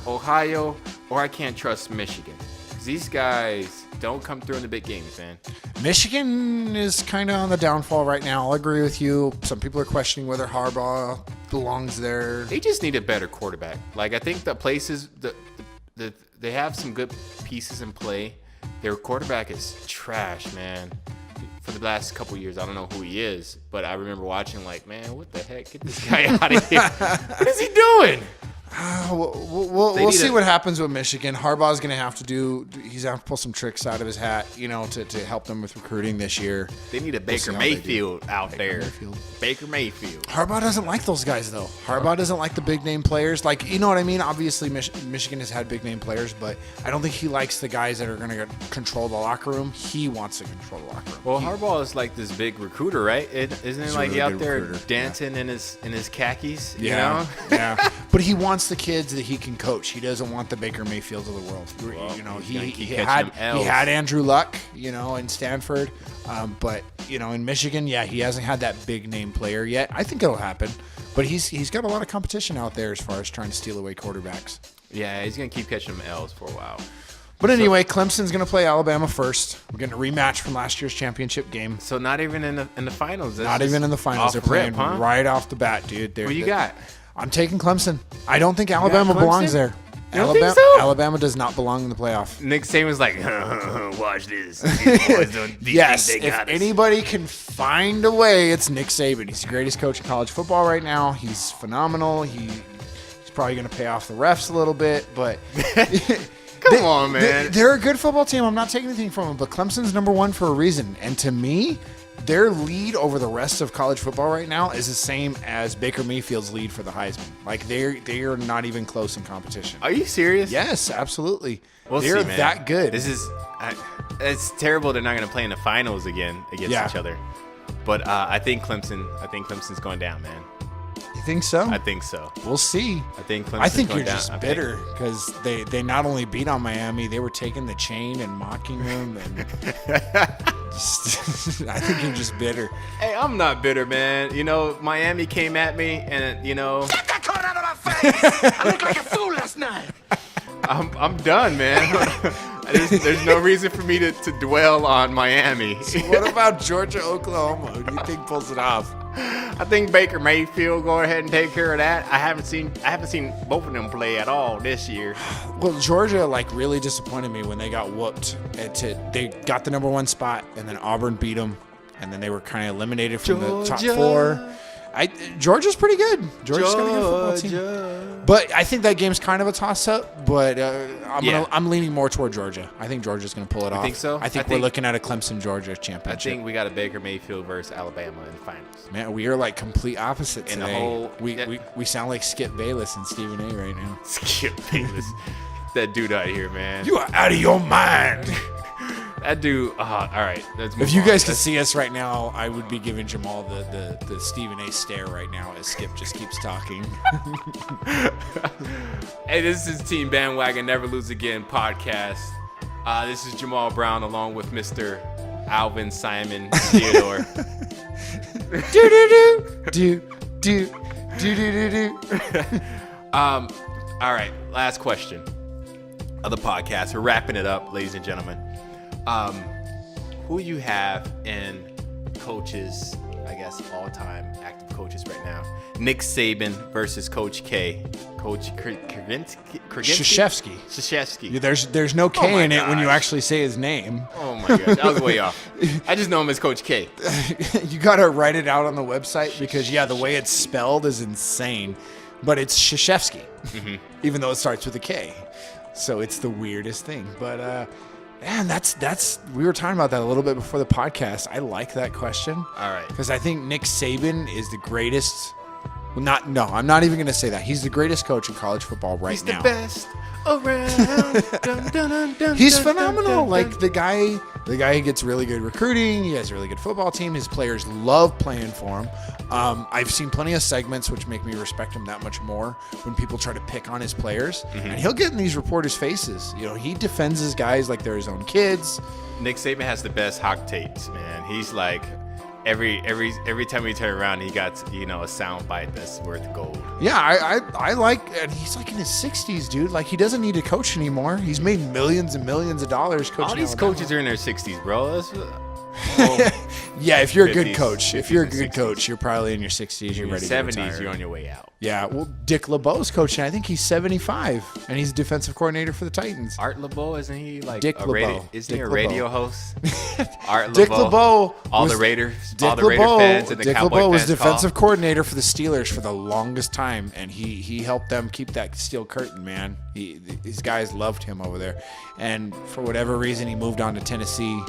[SPEAKER 1] Ohio, or I can't trust Michigan. These guys don't come through in the big games, man.
[SPEAKER 2] Michigan is kind of on the downfall right now. I'll agree with you. Some people are questioning whether Harbaugh belongs there.
[SPEAKER 1] They just need a better quarterback. Like, I think the places they have some good pieces in play. Their quarterback is trash, man. For the last couple years, I don't know who he is, but I remember watching like, man, what the heck? Get this guy out of here. What is he doing?
[SPEAKER 2] We'll see what happens with Michigan. Harbaugh's going to have to he's going to have to pull some tricks out of his hat, to help them with recruiting this year.
[SPEAKER 1] They need a Baker Mayfield out there. Baker Mayfield.
[SPEAKER 2] Harbaugh doesn't like those guys, though. Harbaugh doesn't like the big name players. Like, you know what I mean? Obviously, Michigan has had big name players, but I don't think he likes the guys that are going to control the locker room. He wants to control the locker room.
[SPEAKER 1] Well, Harbaugh is like this big recruiter, right? Isn't it like he out there dancing in his khakis?
[SPEAKER 2] Yeah. Yeah. But he wants the kids that he can coach. He doesn't want the Baker Mayfields of the world.
[SPEAKER 1] Well,
[SPEAKER 2] he had Andrew Luck, in Stanford, but in Michigan, he hasn't had that big name player yet. I think it'll happen, but he's got a lot of competition out there as far as trying to steal away quarterbacks.
[SPEAKER 1] Yeah, he's gonna keep catching them L's for a while.
[SPEAKER 2] But anyway, Clemson's going to play Alabama first. We're getting a rematch from last year's championship game.
[SPEAKER 1] So not even in the finals.
[SPEAKER 2] Not even in the finals. They're playing right off the bat, dude.
[SPEAKER 1] What you got?
[SPEAKER 2] I'm taking Clemson. I don't think Alabama belongs there.
[SPEAKER 1] You don't think so?
[SPEAKER 2] Alabama does not belong in the playoff.
[SPEAKER 1] Nick Saban's like, watch this.
[SPEAKER 2] Yes, if anybody can find a way, it's Nick Saban. He's the greatest coach in college football right now. He's phenomenal. He's probably going to pay off the refs a little bit, but...
[SPEAKER 1] Come on, man.
[SPEAKER 2] They're a good football team. I'm not taking anything from them, but Clemson's number 1 for a reason. And to me, their lead over the rest of college football right now is the same as Baker Mayfield's lead for the Heisman. Like, they are not even close in competition.
[SPEAKER 1] Are you serious?
[SPEAKER 2] Yes, absolutely.
[SPEAKER 1] They're
[SPEAKER 2] see, man. That good.
[SPEAKER 1] It's terrible they're not going to play in the finals again against each other. But I think Clemson's going down, man.
[SPEAKER 2] You think so?
[SPEAKER 1] I think so.
[SPEAKER 2] We'll see.
[SPEAKER 1] I
[SPEAKER 2] think you're just bitter because they not only beat on Miami, they were taking the chain and mocking them, and I think you're just bitter.
[SPEAKER 1] Hey, I'm not bitter, man. Miami came at me, and
[SPEAKER 4] Get that card out of my face! I looked like a fool last night.
[SPEAKER 1] I'm done, man. There's no reason for me to dwell on Miami.
[SPEAKER 2] So what about Georgia, Oklahoma? Who do you think pulls it off?
[SPEAKER 1] I think Baker Mayfield go ahead and take care of that. I haven't seen both of them play at all this year.
[SPEAKER 2] Well, Georgia really disappointed me when they got whooped. They got the number 1 spot, and then Auburn beat them, and then they were kind of eliminated from the top 4. Georgia's pretty good. Georgia's got a good football team. But I think that game's kind of a toss-up. But I'm leaning more toward Georgia. I think Georgia's going to pull it off.
[SPEAKER 1] You think so?
[SPEAKER 2] I think we're looking at a Clemson-Georgia championship.
[SPEAKER 1] I think we got a Baker Mayfield versus Alabama in the finals.
[SPEAKER 2] Man, we are like complete opposites today.
[SPEAKER 1] In the whole,
[SPEAKER 2] we sound like Skip Bayless and Stephen A. right now.
[SPEAKER 1] Skip Bayless. that dude out here, man.
[SPEAKER 2] You are out of your mind.
[SPEAKER 1] That dude. All right. Let's move
[SPEAKER 2] If you
[SPEAKER 1] on.
[SPEAKER 2] guys could see us right now, I would be giving Jamal the Stephen A. stare right now as Skip just keeps talking.
[SPEAKER 1] Hey, this is Team Bandwagon Never Lose Again podcast. This is Jamal Brown along with Mr. Alvin Simon Theodore.
[SPEAKER 2] do.
[SPEAKER 1] All right, last question of the podcast. We're wrapping it up, ladies and gentlemen. Who you have in coaches, I guess, all-time active coaches right now? Nick Saban versus Coach K. Coach Krzyzewski.
[SPEAKER 2] There's no K
[SPEAKER 1] my
[SPEAKER 2] in it when you
[SPEAKER 1] gosh.
[SPEAKER 2] actually say his name.
[SPEAKER 1] Oh my gosh, I was way off. I just know him as Coach K.
[SPEAKER 2] You gotta write it out on the website because the way it's spelled is insane. But it's Krzyzewski, even though it starts with a K. So it's the weirdest thing. But man, that's we were talking about that a little bit before the podcast. I like that question.
[SPEAKER 1] All right.
[SPEAKER 2] Because I think Nick Saban is the greatest. I'm not even going to say that. He's the greatest coach in college football right
[SPEAKER 1] He's
[SPEAKER 2] now.
[SPEAKER 1] the best around. Dun, dun, dun,
[SPEAKER 2] He's
[SPEAKER 1] dun, dun,
[SPEAKER 2] phenomenal.
[SPEAKER 1] dun,
[SPEAKER 2] Like
[SPEAKER 1] dun.
[SPEAKER 2] the guy gets really good recruiting. He has a really good football team. His players love playing for him. I've seen plenty of segments which make me respect him that much more when people try to pick on his players. And he'll get in these reporters' faces. He defends his guys like they're his own kids.
[SPEAKER 1] Nick Saban has the best hot takes, man. He's like every time we turn around, he got a sound bite that's worth gold.
[SPEAKER 2] Yeah, I like, and he's like in his 60s, dude. Like he doesn't need to coach anymore. He's made millions and millions of dollars coaching.
[SPEAKER 1] All these
[SPEAKER 2] Alabama.
[SPEAKER 1] coaches are in their 60s, bro.
[SPEAKER 2] Yeah, if you're a good
[SPEAKER 1] 50s,
[SPEAKER 2] coach,
[SPEAKER 1] 50s,
[SPEAKER 2] you're probably in your 60s. You're ready to
[SPEAKER 1] 70s,
[SPEAKER 2] retire.
[SPEAKER 1] you're on your way out.
[SPEAKER 2] Yeah, well, Dick LeBeau's coaching. I think he's 75, and he's defensive coordinator for the Titans.
[SPEAKER 1] Art LeBeau, isn't he like
[SPEAKER 2] Dick
[SPEAKER 1] a radio?
[SPEAKER 2] LeBeau.
[SPEAKER 1] Isn't he
[SPEAKER 2] Dick
[SPEAKER 1] a radio
[SPEAKER 2] LeBeau.
[SPEAKER 1] host? Art
[SPEAKER 2] Dick
[SPEAKER 1] LeBeau.
[SPEAKER 2] LeBeau.
[SPEAKER 1] All
[SPEAKER 2] was-
[SPEAKER 1] the Raiders,
[SPEAKER 2] Dick
[SPEAKER 1] all the Raider
[SPEAKER 2] LeBeau,
[SPEAKER 1] fans and the
[SPEAKER 2] Dick
[SPEAKER 1] Cowboy
[SPEAKER 2] LeBeau was
[SPEAKER 1] fans
[SPEAKER 2] defensive
[SPEAKER 1] call.
[SPEAKER 2] coordinator for the Steelers for the longest time, and he helped them keep that steel curtain, man. These guys loved him over there, and for whatever reason, he moved on to Tennessee.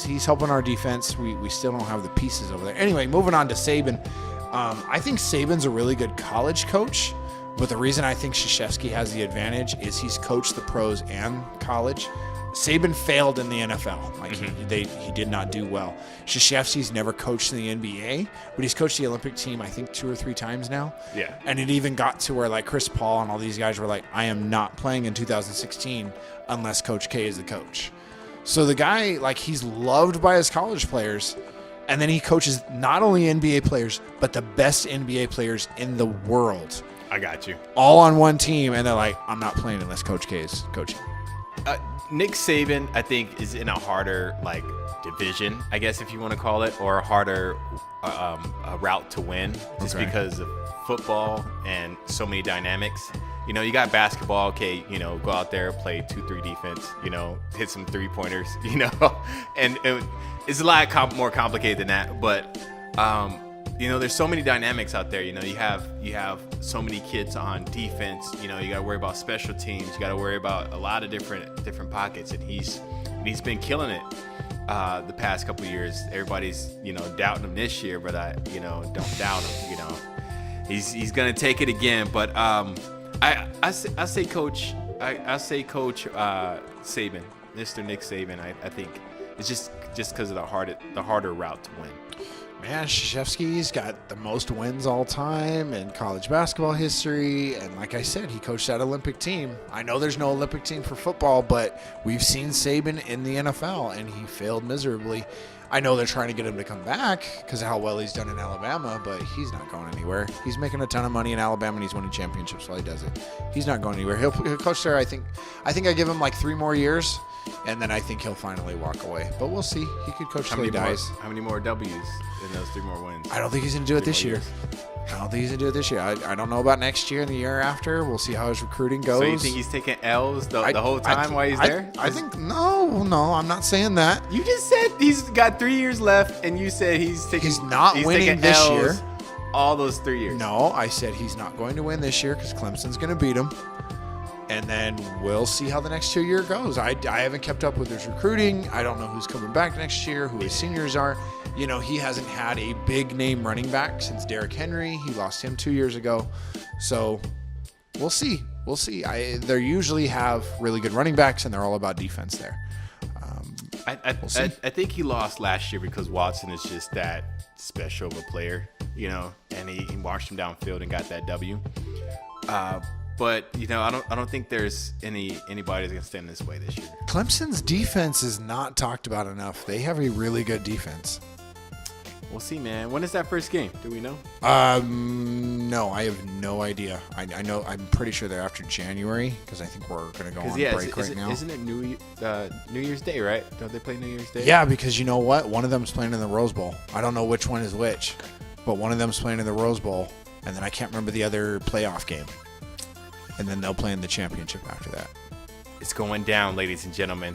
[SPEAKER 2] He's helping our defense. We still don't have the pieces over there. Anyway, moving on to Saban. I think Saban's a really good college coach, but the reason I think Krzyzewski has the advantage is he's coached the pros and college. Saban failed in the NFL. Like he did not do well. Krzyzewski's never coached in the NBA, but he's coached the Olympic team I think 2 or 3 times now.
[SPEAKER 1] Yeah.
[SPEAKER 2] And it even got to where like Chris Paul and all these guys were like, I am not playing in 2016 unless Coach K is the coach. So the guy, like, he's loved by his college players, and then he coaches not only NBA players, but the best NBA players in the world,
[SPEAKER 1] I got you.
[SPEAKER 2] all on one team, and they're like, I'm not playing unless Coach K is coaching.
[SPEAKER 1] Nick Saban, I think, is in a harder division, I guess if you want to call it, or a harder a route to win, just
[SPEAKER 2] Okay.
[SPEAKER 1] because of football and so many dynamics. You got basketball. Okay, go out there, play 2-3 defense. Hit some 3-pointers. And it's a lot more complicated than that. But there's so many dynamics out there. You have so many kids on defense. You got to worry about special teams. You got to worry about a lot of different pockets. And he's been killing it the past couple of years. Everybody's doubting him this year, but I don't doubt him. He's gonna take it again. But I say Coach Saban, Mr. Nick Saban. I think it's just because of the harder route to win.
[SPEAKER 2] Man, Krzyzewski's got the most wins all time in college basketball history. And like I said, he coached that Olympic team. I know there's no Olympic team for football, but we've seen Saban in the NFL, and he failed miserably. I know they're trying to get him to come back because of how well he's done in Alabama, but he's not going anywhere. He's making a ton of money in Alabama, and he's winning championships while he does it. He's not going anywhere. He'll coach there, I think I give him like 3 more years, and then I think he'll finally walk away. But we'll see. He could coach till he dies.
[SPEAKER 1] How many more W's in those 3 more wins?
[SPEAKER 2] I don't think he's going to do it this year. I don't know about next year and the year after. We'll see how his recruiting goes.
[SPEAKER 1] So you think he's taking L's the whole time while he's there?
[SPEAKER 2] I think no, I'm not saying that.
[SPEAKER 1] You just said he's got 3 years left, and you said he's
[SPEAKER 2] not winning
[SPEAKER 1] taking
[SPEAKER 2] this
[SPEAKER 1] L's
[SPEAKER 2] year.
[SPEAKER 1] all those 3 years.
[SPEAKER 2] No, I said he's not going to win this year because Clemson's going to beat him. And then we'll see how the next 2 year goes. I haven't kept up with his recruiting. I don't know who's coming back next year, who his seniors are. He hasn't had a big name running back since Derrick Henry. He lost him 2 years ago. So we'll see. we'll see. They usually have really good running backs, and they're all about defense there.
[SPEAKER 1] I think he lost last year because Watson is just that special of a player, and he marched him downfield and got that W. But I don't think there's anybody that's gonna stand this way this year.
[SPEAKER 2] Clemson's defense is not talked about enough. They have a really good defense.
[SPEAKER 1] We'll see, man. When is that first game? Do we know?
[SPEAKER 2] No, I have no idea. I know. I'm pretty sure they're after January because I think we're going to go on break right now.
[SPEAKER 1] Isn't it New Year's Day, right? Don't they play New Year's Day?
[SPEAKER 2] Yeah, because you know what? One of them's playing in the Rose Bowl. I don't know which one is which, but one of them's playing in the Rose Bowl, and then I can't remember the other playoff game. And then they'll play in the championship after that.
[SPEAKER 1] It's going down, ladies and gentlemen.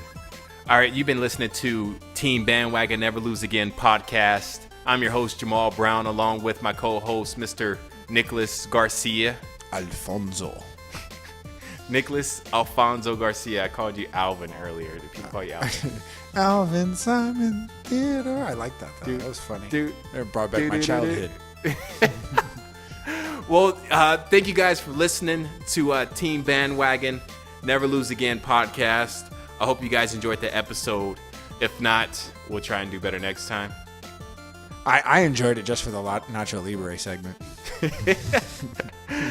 [SPEAKER 1] All right, you've been listening to Team Bandwagon Never Lose Again podcast. I'm your host, Jamal Brown, along with my co-host, Mr. Nicholas Garcia.
[SPEAKER 2] Alfonso.
[SPEAKER 1] Nicholas Alfonso Garcia. I called you Alvin earlier. Did people call you Alvin?
[SPEAKER 2] Alvin, Simon, Theodore. I like that, though. That was funny. It brought back my childhood.
[SPEAKER 1] Well, thank you guys for listening to Team Bandwagon Never Lose Again podcast. I hope you guys enjoyed the episode. If not, we'll try and do better next time.
[SPEAKER 2] I enjoyed it just for the Nacho Libre segment.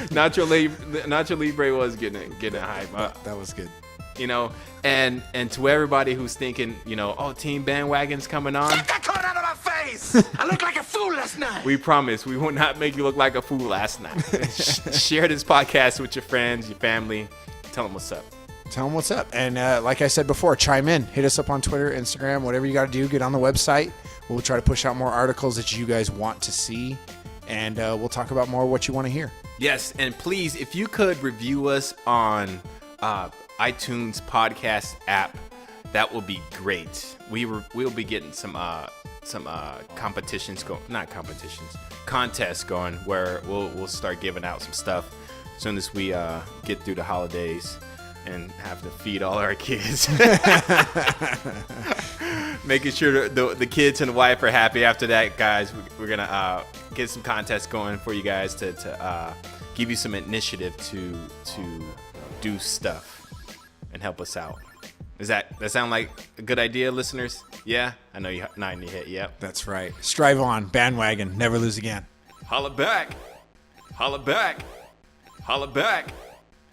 [SPEAKER 1] Nacho Libre was getting hype.
[SPEAKER 2] That was good.
[SPEAKER 1] And to everybody who's thinking, Team Bandwagon's coming on.
[SPEAKER 4] Get that cone out of my face! I looked like a fool last night.
[SPEAKER 1] We promise we will not make you look like a fool last night. Share this podcast with your friends, your family. Tell them what's up.
[SPEAKER 2] Tell them what's up. And like I said before, chime in. Hit us up on Twitter, Instagram, whatever you got to do. Get on the website. We'll try to push out more articles that you guys want to see. And we'll talk about more what you want to hear.
[SPEAKER 1] Yes, and please, if you could review us on iTunes podcast app, that will be great. We'll be getting some contests going where we'll start giving out some stuff as soon as we get through the holidays and have to feed all our kids. Making sure the kids and the wife are happy after that, guys. We're gonna get some contests going for you guys to give you some initiative to do stuff and help us out. Does that sound like a good idea, listeners? Yeah? I know you're nodding your head. Yep.
[SPEAKER 2] That's right. Strive on. Bandwagon. Never lose again.
[SPEAKER 1] Holla back. Holla back. Holla back.